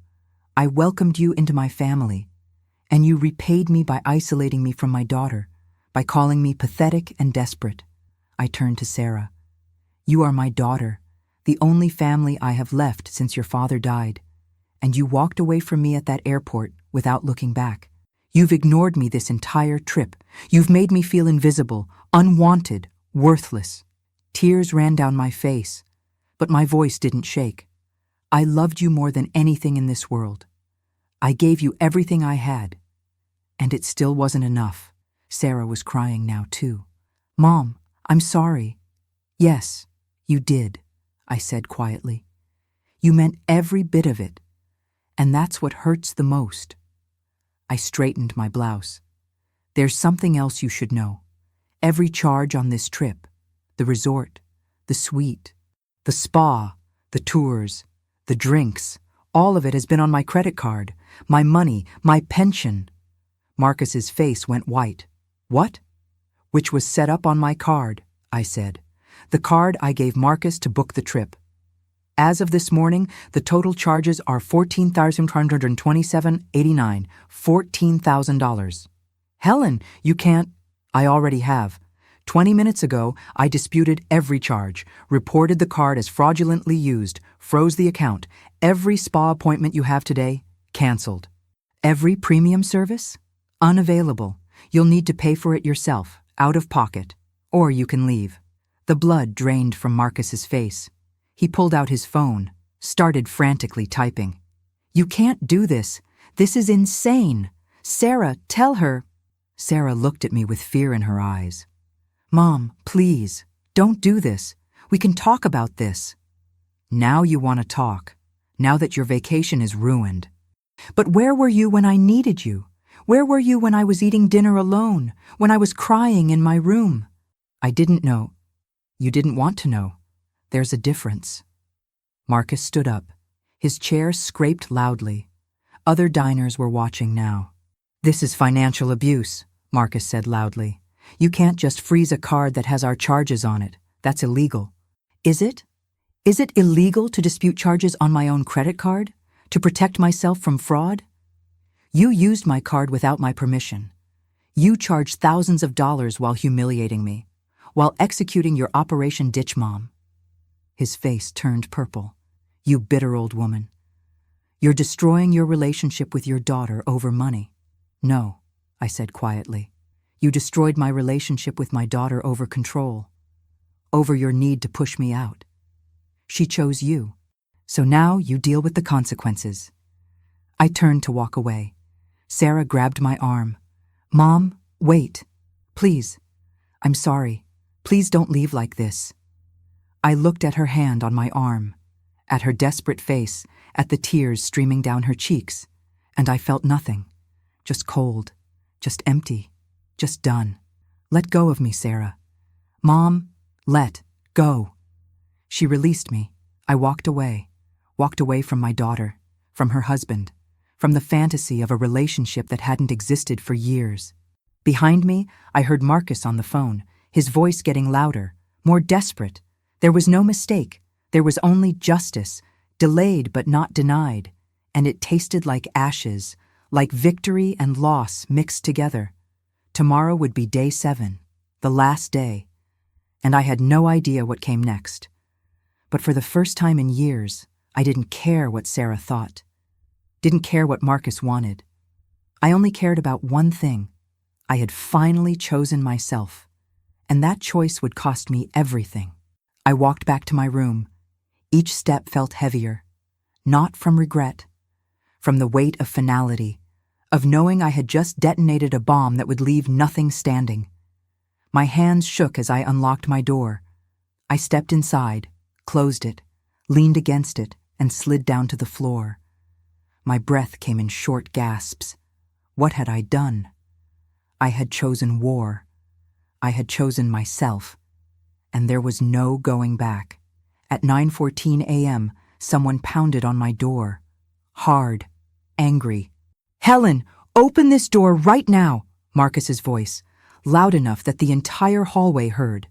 I welcomed you into my family. And you repaid me by isolating me from my daughter, by calling me pathetic and desperate." I turned to Sarah. "You are my daughter, the only family I have left since your father died. And you walked away from me at that airport without looking back. You've ignored me this entire trip. You've made me feel invisible, unwanted, worthless." Tears ran down my face, but my voice didn't shake. "I loved you more than anything in this world. I gave you everything I had. And it still wasn't enough." Sarah was crying now, too. "Mom, I'm sorry." "Yes, you did," I said quietly. "You meant every bit of it. And that's what hurts the most." I straightened my blouse. "There's something else you should know. Every charge on this trip, the resort, the suite, the spa, the tours, the drinks, all of it has been on my credit card, my money, my pension." Marcus's face went white. "What?" "Which was set up on my card," I said. "The card I gave Marcus to book the trip." As of this morning, the total charges are $14,127.89. $14,000. Helen, you can't. I already have. 20 minutes ago, I disputed every charge, reported the card as fraudulently used, froze the account. Every spa appointment you have today, canceled. Every premium service? Unavailable. You'll need to pay for it yourself, out of pocket. Or you can leave. The blood drained from Marcus's face. He pulled out his phone, started frantically typing. You can't do this. This is insane. Sarah, tell her. Sarah looked at me with fear in her eyes. Mom, please, don't do this. We can talk about this. Now you want to talk, now that your vacation is ruined. But where were you when I needed you? Where were you when I was eating dinner alone, when I was crying in my room? I didn't know. You didn't want to know. There's a difference. Marcus stood up. His chair scraped loudly. Other diners were watching now. This is financial abuse, Marcus said loudly. You can't just freeze a card that has our charges on it. That's illegal. Is it? Is it illegal to dispute charges on my own credit card? To protect myself from fraud? You used my card without my permission. You charged thousands of dollars while humiliating me, while executing your Operation Ditch Mom. His face turned purple. You bitter old woman. You're destroying your relationship with your daughter over money. No, I said quietly. You destroyed my relationship with my daughter over control, over your need to push me out. She chose you, so now you deal with the consequences. I turned to walk away. Sarah grabbed my arm. Mom, wait. Please. I'm sorry. Please don't leave like this. I looked at her hand on my arm, at her desperate face, at the tears streaming down her cheeks, and I felt nothing. Just cold, just empty, just done. Let go of me, Sarah. Mom, let go. She released me. I walked away from my daughter, from her husband, from the fantasy of a relationship that hadn't existed for years. Behind me, I heard Marcus on the phone, his voice getting louder, more desperate. There was no mistake. There was only justice, delayed but not denied, and it tasted like ashes, like victory and loss mixed together. Tomorrow would be day 7, the last day, and I had no idea what came next. But for the first time in years, I didn't care what Sarah thought, didn't care what Marcus wanted. I only cared about one thing. I had finally chosen myself, and that choice would cost me everything. I walked back to my room. Each step felt heavier, not from regret, from the weight of finality, of knowing I had just detonated a bomb that would leave nothing standing. My hands shook as I unlocked my door. I stepped inside, closed it, leaned against it, and slid down to the floor. My breath came in short gasps. What had I done? I had chosen war. I had chosen myself. And there was no going back. At 9:14 a.m., someone pounded on my door. Hard, angry. Helen, open this door right now, Marcus's voice, loud enough that the entire hallway heard.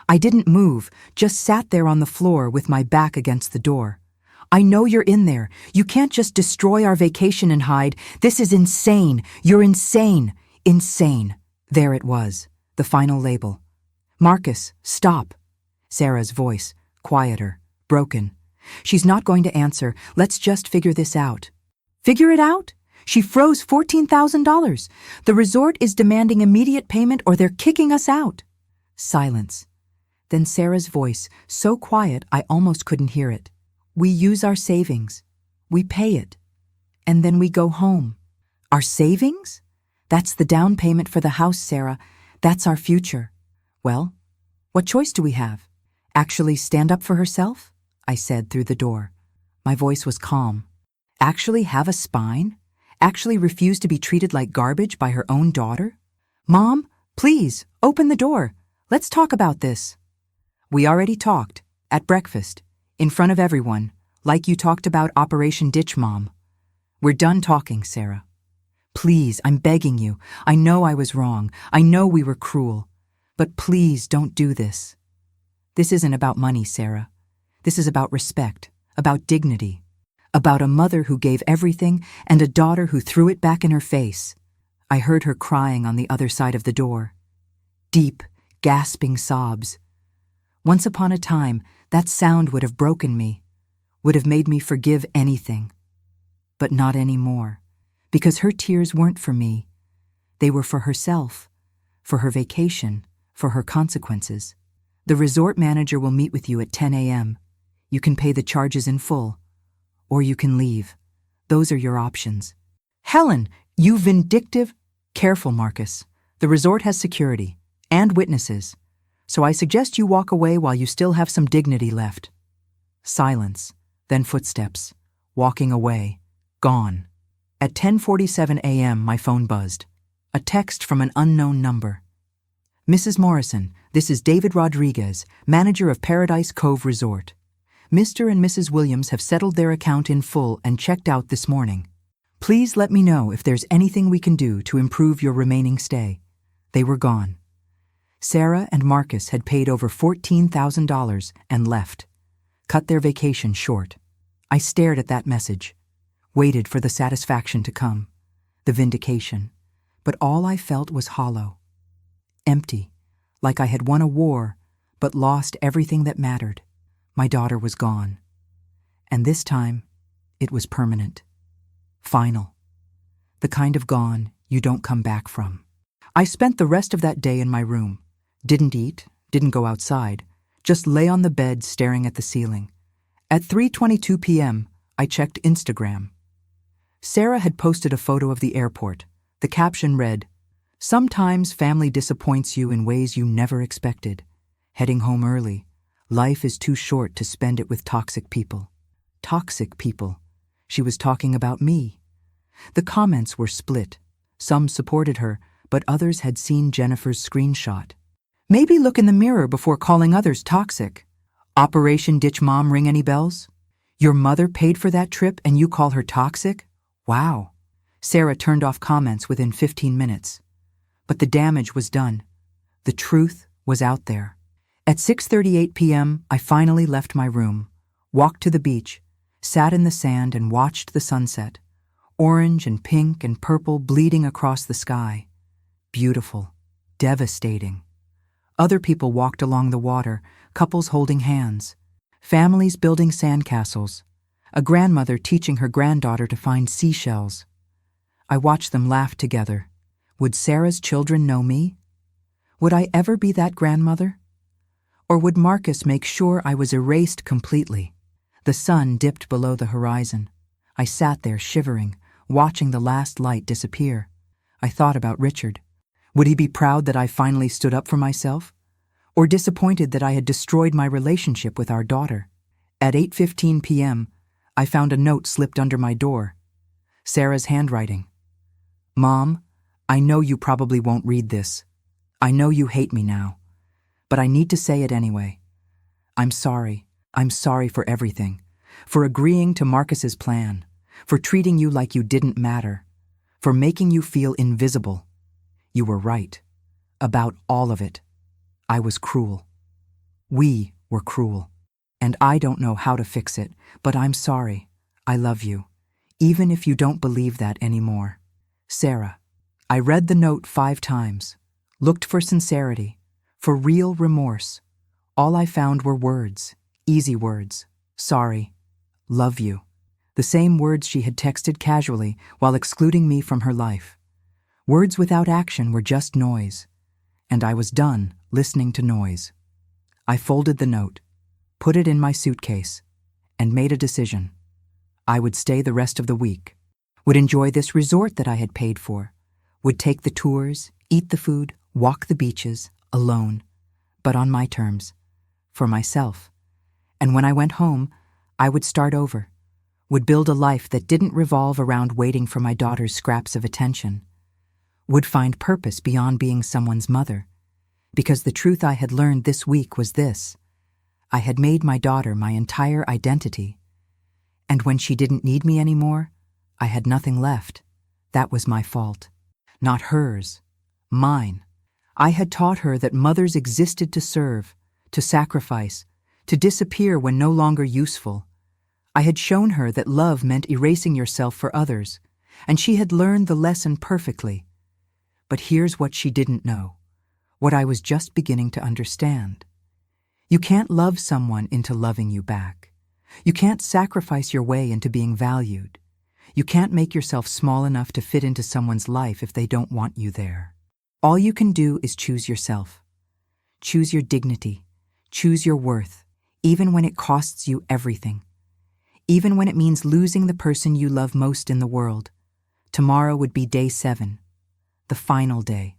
I didn't move, just sat there on the floor with my back against the door. I know you're in there. You can't just destroy our vacation and hide. This is insane. You're insane. Insane. There it was, the final label. Marcus, stop. Sarah's voice, quieter, broken. She's not going to answer. Let's just figure this out. Figure it out? She froze $14,000. The resort is demanding immediate payment or they're kicking us out. Silence. Then Sarah's voice, so quiet I almost couldn't hear it. We use our savings. We pay it. And then we go home. Our savings? That's the down payment for the house, Sarah. That's our future. Well, what choice do we have? Actually stand up for herself? I said through the door. My voice was calm. Actually have a spine? Actually refuse to be treated like garbage by her own daughter? Mom, please, open the door. Let's talk about this. We already talked, at breakfast, in front of everyone, like you talked about Operation Ditch Mom. We're done talking, Sarah. Please, I'm begging you. I know I was wrong. I know we were cruel. But please don't do this. This isn't about money, Sarah. This is about respect, about dignity, about a mother who gave everything and a daughter who threw it back in her face. I heard her crying on the other side of the door. Deep, gasping sobs. Once upon a time, that sound would have broken me, would have made me forgive anything. But not anymore, because her tears weren't for me. They were for herself, for her vacation, for her consequences. The resort manager will meet with you at 10 a.m. You can pay the charges in full, or you can leave. Those are your options. Helen, you vindictive... Careful, Marcus. The resort has security and witnesses, so I suggest you walk away while you still have some dignity left. Silence, then footsteps. Walking away. Gone. At 10:47 a.m., my phone buzzed. A text from an unknown number. Mrs. Morrison, this is David Rodriguez, manager of Paradise Cove Resort. Mr. and Mrs. Williams have settled their account in full and checked out this morning. Please let me know if there's anything we can do to improve your remaining stay. They were gone. Sarah and Marcus had paid over $14,000 and left. Cut their vacation short. I stared at that message, waited for the satisfaction to come, the vindication, but all I felt was hollow. Empty, like I had won a war, but lost everything that mattered. My daughter was gone. And this time, it was permanent. Final. The kind of gone you don't come back from. I spent the rest of that day in my room. Didn't eat, didn't go outside, just lay on the bed staring at the ceiling. At 3:22 p.m., I checked Instagram. Sarah had posted a photo of the airport. The caption read, "Sometimes family disappoints you in ways you never expected. Heading home early. Life is too short to spend it with toxic people." Toxic people. She was talking about me. The comments were split. Some supported her, but others had seen Jennifer's screenshot. Maybe look in the mirror before calling others toxic. Operation Ditch Mom ring any bells? Your mother paid for that trip and you call her toxic? Wow. Sarah turned off comments within 15 minutes. But the damage was done. The truth was out there. At 6:38 p.m., I finally left my room, walked to the beach, sat in the sand and watched the sunset, orange and pink and purple bleeding across the sky. Beautiful, devastating. Other people walked along the water, couples holding hands, families building sandcastles, a grandmother teaching her granddaughter to find seashells. I watched them laugh together. Would Sarah's children know me? Would I ever be that grandmother? Or would Marcus make sure I was erased completely? The sun dipped below the horizon. I sat there shivering, watching the last light disappear. I thought about Richard. Would he be proud that I finally stood up for myself? Or disappointed that I had destroyed my relationship with our daughter? At 8:15 p.m., I found a note slipped under my door. Sarah's handwriting. "Mom, I know you probably won't read this. I know you hate me now. But I need to say it anyway. I'm sorry. I'm sorry for everything. For agreeing to Marcus's plan. For treating you like you didn't matter. For making you feel invisible. You were right. About all of it. I was cruel. We were cruel. And I don't know how to fix it, but I'm sorry. I love you. Even if you don't believe that anymore. Sarah." I read the note 5 times. Looked for sincerity. For real remorse. All I found were words. Easy words. Sorry. Love you. The same words she had texted casually while excluding me from her life. Words without action were just noise. And I was done listening to noise. I folded the note, put it in my suitcase, and made a decision. I would stay the rest of the week. Would enjoy this resort that I had paid for. Would take the tours, eat the food, walk the beaches, alone. But on my terms. For myself. And when I went home, I would start over. Would build a life that didn't revolve around waiting for my daughter's scraps of attention. Would find purpose beyond being someone's mother. Because the truth I had learned this week was this. I had made my daughter my entire identity. And when she didn't need me anymore, I had nothing left. That was my fault. Not hers. Mine. I had taught her that mothers existed to serve, to sacrifice, to disappear when no longer useful. I had shown her that love meant erasing yourself for others, and she had learned the lesson perfectly. But here's what she didn't know, what I was just beginning to understand. You can't love someone into loving you back. You can't sacrifice your way into being valued. You can't make yourself small enough to fit into someone's life if they don't want you there. All you can do is choose yourself. Choose your dignity. Choose your worth, even when it costs you everything. Even when it means losing the person you love most in the world. Tomorrow would be day 7, the final day.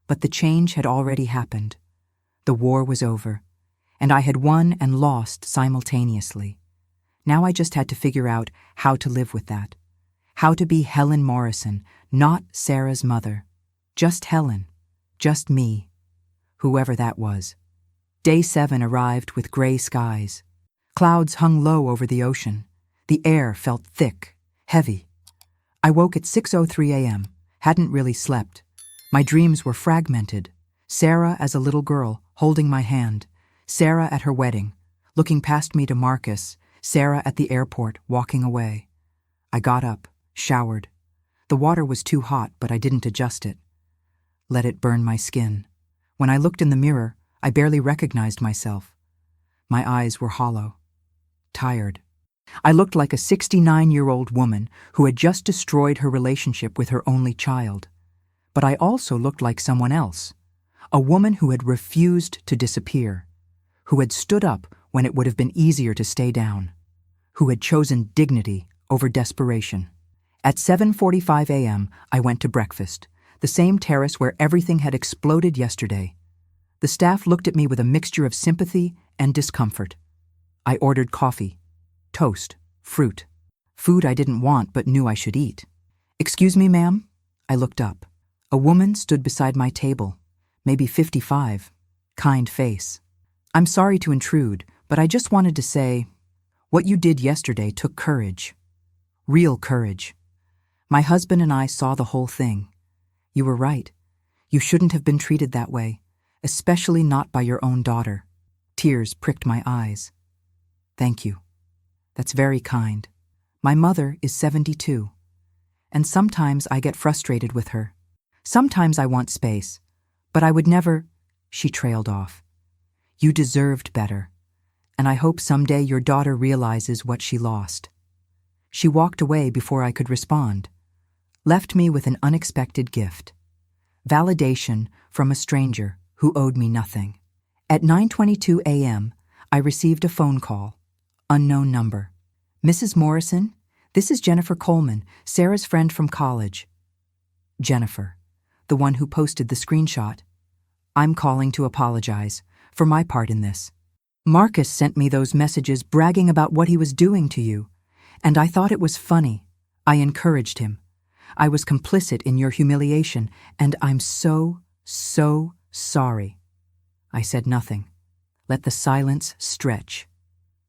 But the change had already happened. The war was over, and I had won and lost simultaneously. Now I just had to figure out how to live with that. How to be Helen Morrison, not Sarah's mother. Just Helen. Just me. Whoever that was. Day 7 arrived with gray skies. Clouds hung low over the ocean. The air felt thick, heavy. I woke at 6:03 a.m., hadn't really slept. My dreams were fragmented. Sarah as a little girl, holding my hand. Sarah at her wedding, looking past me to Marcus. Sarah at the airport, walking away. I got up, showered. The water was too hot, but I didn't adjust it. Let it burn my skin. When I looked in the mirror, I barely recognized myself. My eyes were hollow. Tired. I looked like a 69-year-old woman who had just destroyed her relationship with her only child. But I also looked like someone else. A woman who had refused to disappear. Who had stood up when it would have been easier to stay down. Who had chosen dignity over desperation. At 7:45 a.m., I went to breakfast, the same terrace where everything had exploded yesterday. The staff looked at me with a mixture of sympathy and discomfort. I ordered coffee, toast, fruit, food I didn't want but knew I should eat. "Excuse me, ma'am?" I looked up. A woman stood beside my table, maybe 55, kind face. "I'm sorry to intrude, but I just wanted to say, what you did yesterday took courage. Real courage. My husband and I saw the whole thing. You were right. You shouldn't have been treated that way, especially not by your own daughter." Tears pricked my eyes. "Thank you. That's very kind. My mother is 72, and sometimes I get frustrated with her. Sometimes I want space, but I would never—" She trailed off. "You deserved better, and I hope someday your daughter realizes what she lost." She walked away before I could respond, left me with an unexpected gift. Validation from a stranger who owed me nothing. At 9:22 a.m., I received a phone call. Unknown number. "Mrs. Morrison, this is Jennifer Coleman, Sarah's friend from college." Jennifer, the one who posted the screenshot. "I'm calling to apologize for my part in this. Marcus sent me those messages bragging about what he was doing to you, and I thought it was funny. I encouraged him. I was complicit in your humiliation, and I'm so sorry." I said nothing. Let the silence stretch.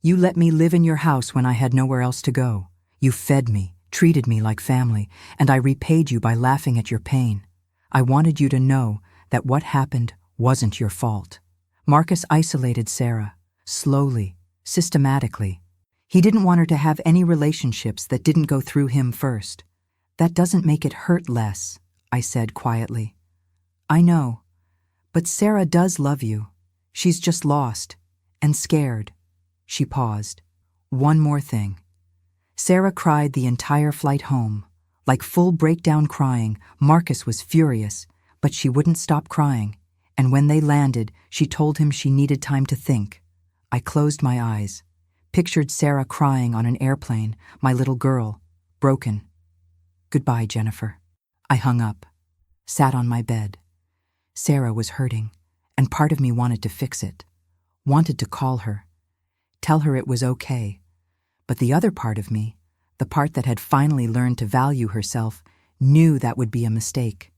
"You let me live in your house when I had nowhere else to go. You fed me, treated me like family, and I repaid you by laughing at your pain. I wanted you to know that what happened wasn't your fault." Marcus isolated Sarah, slowly, systematically. He didn't want her to have any relationships that didn't go through him first. "That doesn't make it hurt less," I said quietly. "I know, but Sarah does love you. She's just lost and scared." She paused. "One more thing." Sarah cried the entire flight home. Like full breakdown crying. Marcus was furious, but she wouldn't stop crying. And when they landed, she told him she needed time to think. I closed my eyes, pictured Sarah crying on an airplane, my little girl, broken. "Goodbye, Jennifer." I hung up, sat on my bed. Sarah was hurting, and part of me wanted to fix it, wanted to call her, tell her it was okay. But the other part of me, the part that had finally learned to value herself, knew that would be a mistake.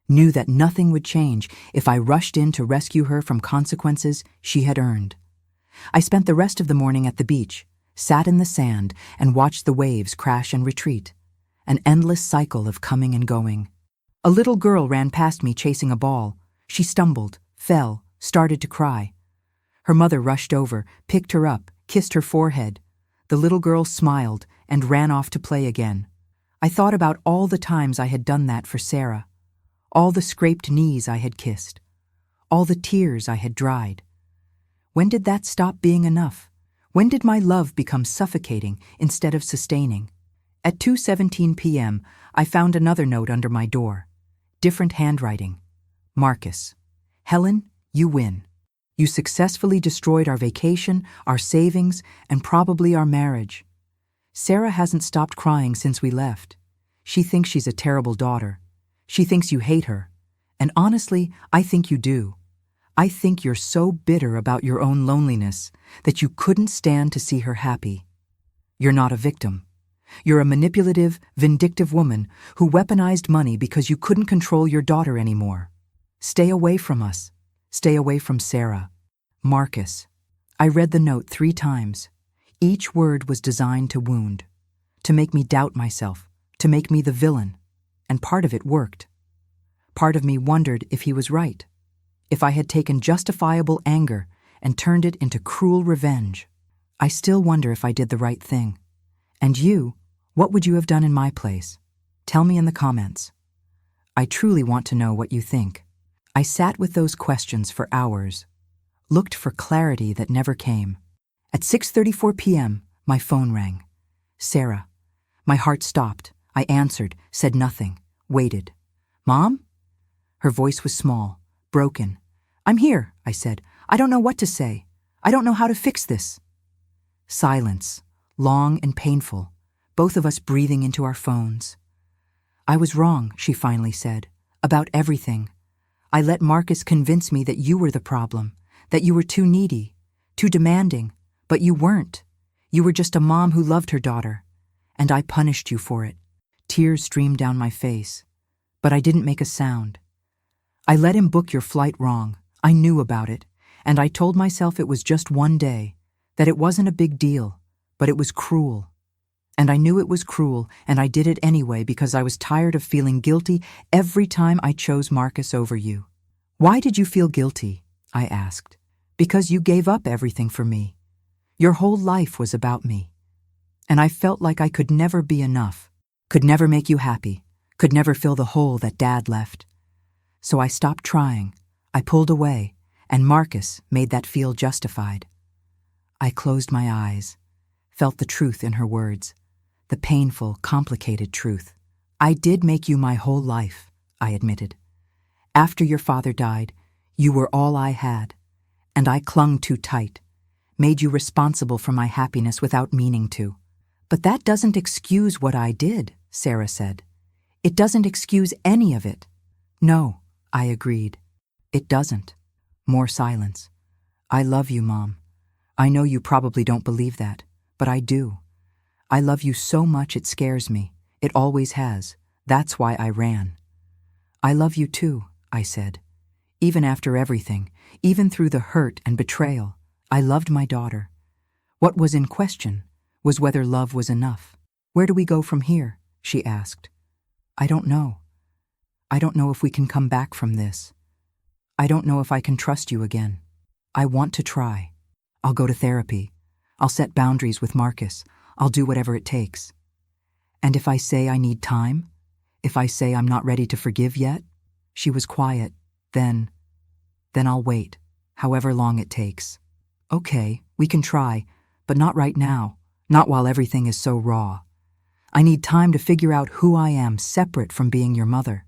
Knew that nothing would change if I rushed in to rescue her from consequences she had earned. I spent the rest of the morning at the beach, sat in the sand, and watched the waves crash and retreat. An endless cycle of coming and going. A little girl ran past me chasing a ball. She stumbled, fell, started to cry. Her mother rushed over, picked her up, kissed her forehead. The little girl smiled and ran off to play again. I thought about all the times I had done that for Sarah, all the scraped knees I had kissed, all the tears I had dried. When did that stop being enough? When did my love become suffocating instead of sustaining? At 2:17 p.m., I found another note under my door. Different handwriting. Marcus. Helen, you win. You successfully destroyed our vacation, our savings, and probably our marriage. Sarah hasn't stopped crying since we left. She thinks she's a terrible daughter. She thinks you hate her. And honestly, I think you do. I think you're so bitter about your own loneliness that you couldn't stand to see her happy. You're not a victim. You're a manipulative, vindictive woman who weaponized money because you couldn't control your daughter anymore. Stay away from us. Stay away from Sarah. Marcus. I read the note 3 times. Each word was designed to wound, to make me doubt myself, to make me the villain. And part of it worked. Part of me wondered if he was right, if I had taken justifiable anger and turned it into cruel revenge. I still wonder if I did the right thing. And you, what would you have done in my place? Tell me in the comments. I truly want to know what you think. I sat with those questions for hours, looked for clarity that never came. At 6:34 p.m., my phone rang. Sarah. My heart stopped. I answered, said nothing, waited. Mom? Her voice was small, broken. I'm here, I said. I don't know what to say. I don't know how to fix this. Silence, long and painful, both of us breathing into our phones. I was wrong, she finally said, about everything. I let Marcus convince me that you were the problem, that you were too needy, too demanding, but you weren't. You were just a mom who loved her daughter, and I punished you for it. Tears streamed down my face, but I didn't make a sound. I let him book your flight wrong. I knew about it, and I told myself it was just one day, that it wasn't a big deal, but it was cruel. And I knew it was cruel, and I did it anyway because I was tired of feeling guilty every time I chose Marcus over you. Why did you feel guilty? I asked. Because you gave up everything for me. Your whole life was about me. And I felt like I could never be enough, could never make you happy, could never fill the hole that Dad left. So I stopped trying. I pulled away, and Marcus made that feel justified. I closed my eyes, felt the truth in her words. The painful, complicated truth. I did make you my whole life, I admitted. After your father died, you were all I had, and I clung too tight, made you responsible for my happiness without meaning to. But that doesn't excuse what I did, Sarah said. It doesn't excuse any of it. No, I agreed. It doesn't. More silence. I love you, Mom. I know you probably don't believe that, but I do. I love you so much it scares me. It always has. That's why I ran. I love you too, I said. Even after everything, even through the hurt and betrayal, I loved my daughter. What was in question was whether love was enough. Where do we go from here? She asked. I don't know. I don't know if we can come back from this. I don't know if I can trust you again. I want to try. I'll go to therapy. I'll set boundaries with Marcus. I'll do whatever it takes. And if I say I need time, if I say I'm not ready to forgive yet, she was quiet, then I'll wait, however long it takes. Okay, we can try, but not right now, not while everything is so raw. I need time to figure out who I am separate from being your mother.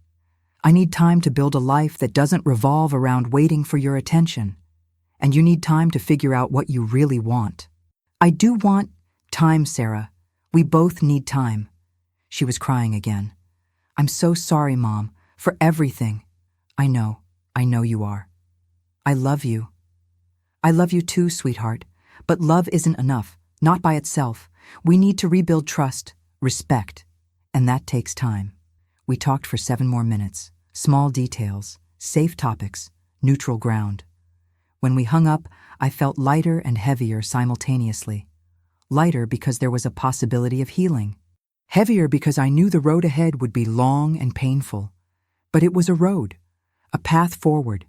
I need time to build a life that doesn't revolve around waiting for your attention. And you need time to figure out what you really want. I do want time, Sarah. We both need time. She was crying again. I'm so sorry, Mom, for everything. I know you are. I love you. I love you too, sweetheart. But love isn't enough, not by itself. We need to rebuild trust, respect, and that takes time. We talked for 7 more minutes. Small details, safe topics, neutral ground. When we hung up, I felt lighter and heavier simultaneously. Lighter because there was a possibility of healing. Heavier because I knew the road ahead would be long and painful. But it was a road, a path forward,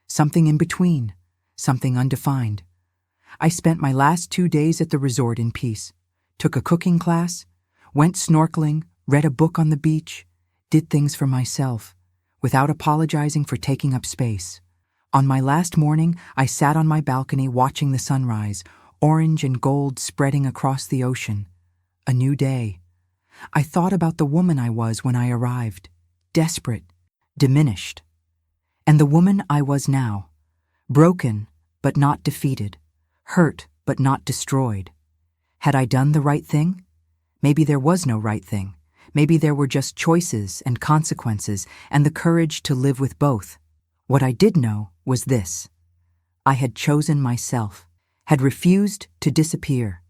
something in between, something undefined. I spent my last 2 days at the resort in peace, took a cooking class, went snorkeling, read a book on the beach, did things for myself, without apologizing for taking up space. On my last morning, I sat on my balcony watching the sunrise, orange and gold spreading across the ocean. A new day. I thought about the woman I was when I arrived, desperate, diminished. And the woman I was now, broken but not defeated, hurt but not destroyed. Had I done the right thing? Maybe there was no right thing. Maybe there were just choices and consequences and the courage to live with both. What I did know was this. I had chosen myself, had refused to disappear,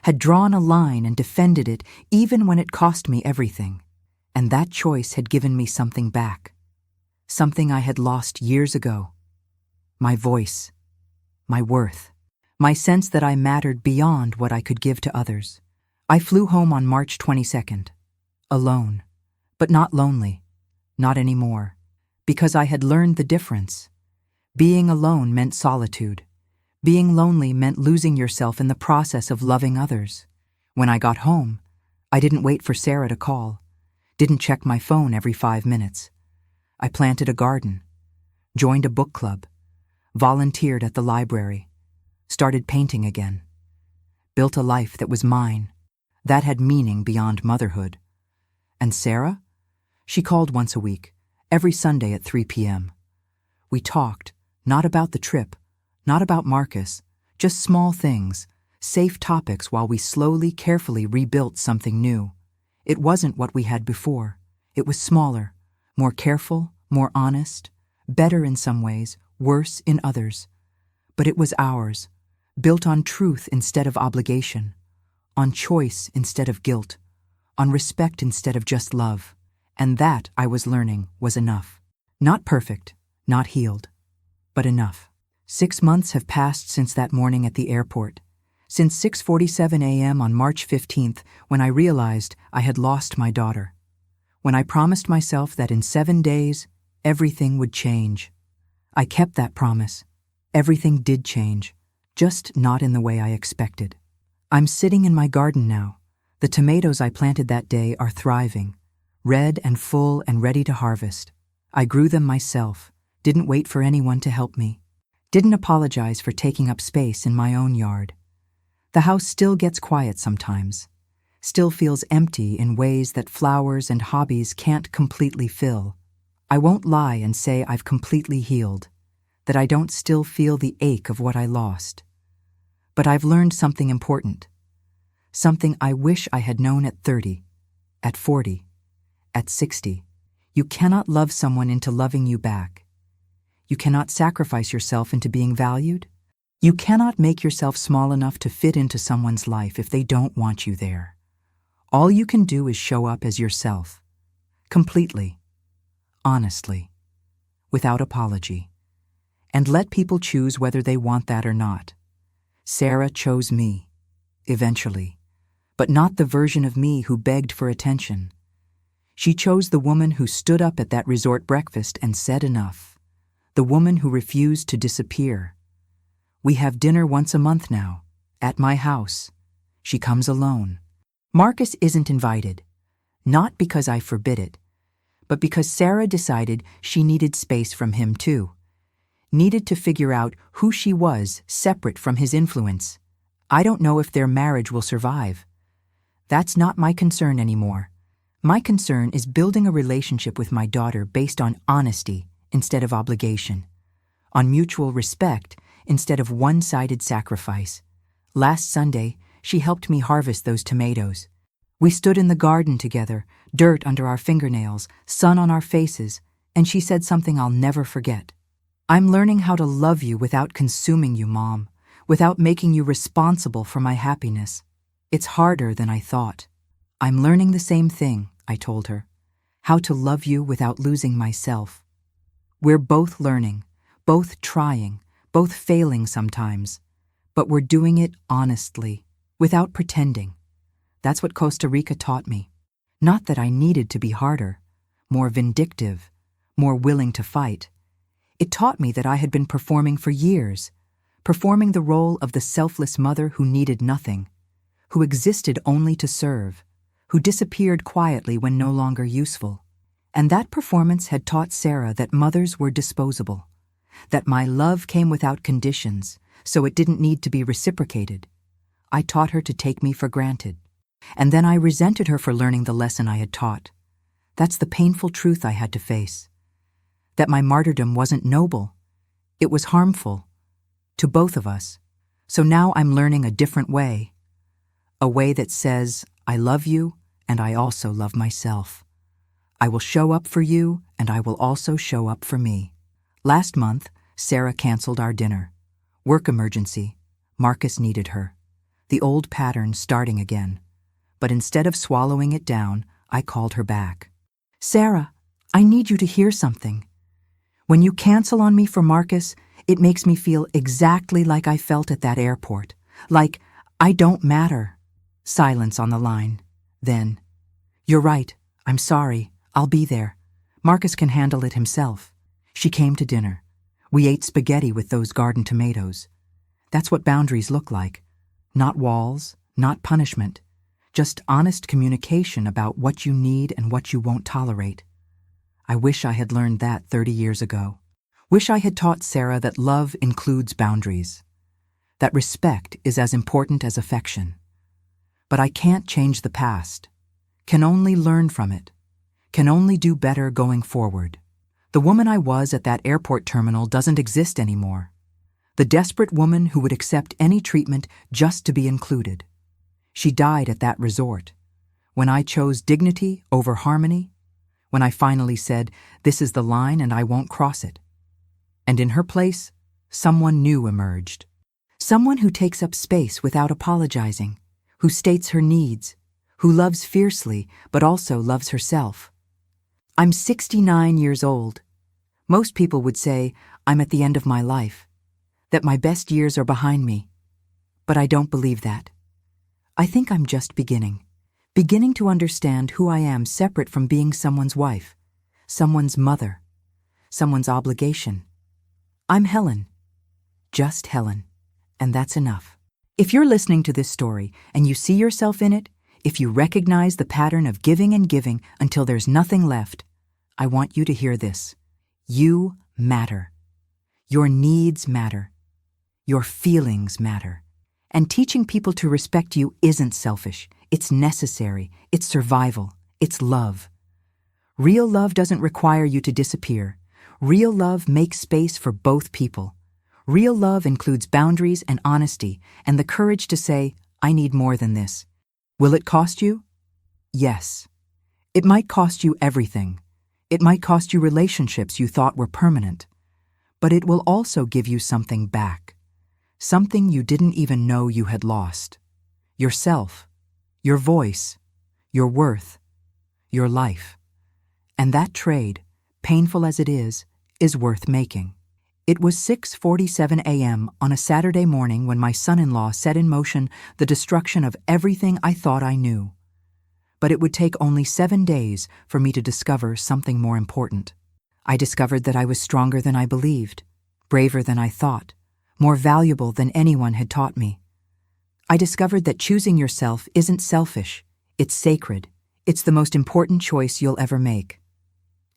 had drawn a line and defended it even when it cost me everything. And that choice had given me something back. Something I had lost years ago. My voice, my worth, my sense that I mattered beyond what I could give to others. I flew home on March 22nd, alone, but not lonely, not anymore, because I had learned the difference. Being alone meant solitude. Being lonely meant losing yourself in the process of loving others. When I got home, I didn't wait for Sarah to call, didn't check my phone every 5 minutes. I planted a garden, joined a book club, volunteered at the library, started painting again, built a life that was mine, that had meaning beyond motherhood. And Sarah? She called once a week, every Sunday at 3 p.m. We talked, not about the trip, not about Marcus, just small things, safe topics while we slowly, carefully rebuilt something new. It wasn't what we had before. It was smaller, more careful, more honest, better in some ways, worse in others. But it was ours, built on truth instead of obligation, on choice instead of guilt, on respect instead of just love. And that, I was learning, was enough. Not perfect, not healed, but enough. 6 months have passed since that morning at the airport, since 6:47 a.m. on March 15th, when I realized I had lost my daughter, when I promised myself that in 7 days, everything would change. I kept that promise. Everything did change, just not in the way I expected. I'm sitting in my garden now. The tomatoes I planted that day are thriving, red and full and ready to harvest. I grew them myself, didn't wait for anyone to help me, didn't apologize for taking up space in my own yard. The house still gets quiet sometimes, still feels empty in ways that flowers and hobbies can't completely fill. I won't lie and say I've completely healed, that I don't still feel the ache of what I lost. But I've learned something important, something I wish I had known at 30, at 40, at 60. You cannot love someone into loving you back. You cannot sacrifice yourself into being valued. You cannot make yourself small enough to fit into someone's life if they don't want you there. All you can do is show up as yourself, completely, honestly, without apology, and let people choose whether they want that or not. Sarah chose me, eventually, but not the version of me who begged for attention. She chose the woman who stood up at that resort breakfast and said enough, the woman who refused to disappear. We have dinner once a month now, at my house. She comes alone. Marcus isn't invited, not because I forbid it, but because Sarah decided she needed space from him too, needed to figure out who she was separate from his influence. I don't know if their marriage will survive. That's not my concern anymore. My concern is building a relationship with my daughter based on honesty instead of obligation, on mutual respect instead of one-sided sacrifice. Last Sunday, she helped me harvest those tomatoes. We stood in the garden together, dirt under our fingernails, sun on our faces, and she said something I'll never forget. I'm learning how to love you without consuming you, Mom, without making you responsible for my happiness. It's harder than I thought. I'm learning the same thing, I told her, how to love you without losing myself. We're both learning, both trying, both failing sometimes, but we're doing it honestly, without pretending. That's what Costa Rica taught me. Not that I needed to be harder, more vindictive, more willing to fight. It taught me that I had been performing for years, performing the role of the selfless mother who needed nothing, who existed only to serve, who disappeared quietly when no longer useful. And that performance had taught Sarah that mothers were disposable, that my love came without conditions, so it didn't need to be reciprocated. I taught her to take me for granted. And then I resented her for learning the lesson I had taught. That's the painful truth I had to face. That my martyrdom wasn't noble. It was harmful. To both of us. So now I'm learning a different way. A way that says, I love you, and I also love myself. I will show up for you, and I will also show up for me. Last month, Sarah canceled our dinner. Work emergency. Marcus needed her. The old pattern starting again. But instead of swallowing it down, I called her back. Sarah, I need you to hear something. When you cancel on me for Marcus, it makes me feel exactly like I felt at that airport. Like, I don't matter. Silence on the line. Then, you're right. I'm sorry. I'll be there. Marcus can handle it himself. She came to dinner. We ate spaghetti with those garden tomatoes. That's what boundaries look like. Not walls, not punishment. Just honest communication about what you need and what you won't tolerate. I wish I had learned that 30 years ago. Wish I had taught Sarah that love includes boundaries. That respect is as important as affection. But I can't change the past. Can only learn from it. Can only do better going forward. The woman I was at that airport terminal doesn't exist anymore. The desperate woman who would accept any treatment just to be included. She died at that resort. When I chose dignity over harmony. When I finally said, this is the line and I won't cross it. And in her place, someone new emerged. Someone who takes up space without apologizing, who states her needs, who loves fiercely but also loves herself. I'm 69 years old. Most people would say I'm at the end of my life, that my best years are behind me. But I don't believe that. I think I'm just beginning to understand who I am separate from being someone's wife, someone's mother, someone's obligation. I'm Helen. Just Helen. And that's enough. If you're listening to this story and you see yourself in it, if you recognize the pattern of giving and giving until there's nothing left, I want you to hear this. You matter. Your needs matter. Your feelings matter. And teaching people to respect you isn't selfish. It's necessary. It's survival. It's love. Real love doesn't require you to disappear. Real love makes space for both people. Real love includes boundaries and honesty and the courage to say, I need more than this. Will it cost you? Yes. It might cost you everything. It might cost you relationships you thought were permanent. But it will also give you something back. Something you didn't even know you had lost. Yourself. Your voice. Your worth. Your life. And that trade, painful as it is worth making. It was 6:47 a.m. on a Saturday morning when my son-in-law set in motion the destruction of everything I thought I knew. But it would take only 7 days for me to discover something more important. I discovered that I was stronger than I believed, braver than I thought, more valuable than anyone had taught me. I discovered that choosing yourself isn't selfish, it's sacred. It's the most important choice you'll ever make.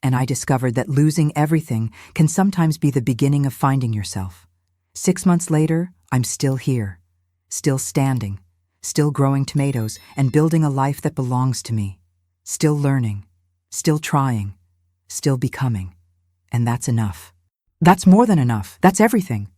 And I discovered that losing everything can sometimes be the beginning of finding yourself. 6 months later, I'm still here, still standing, still growing tomatoes and building a life that belongs to me, still learning, still trying, still becoming. And that's enough. That's more than enough. That's everything.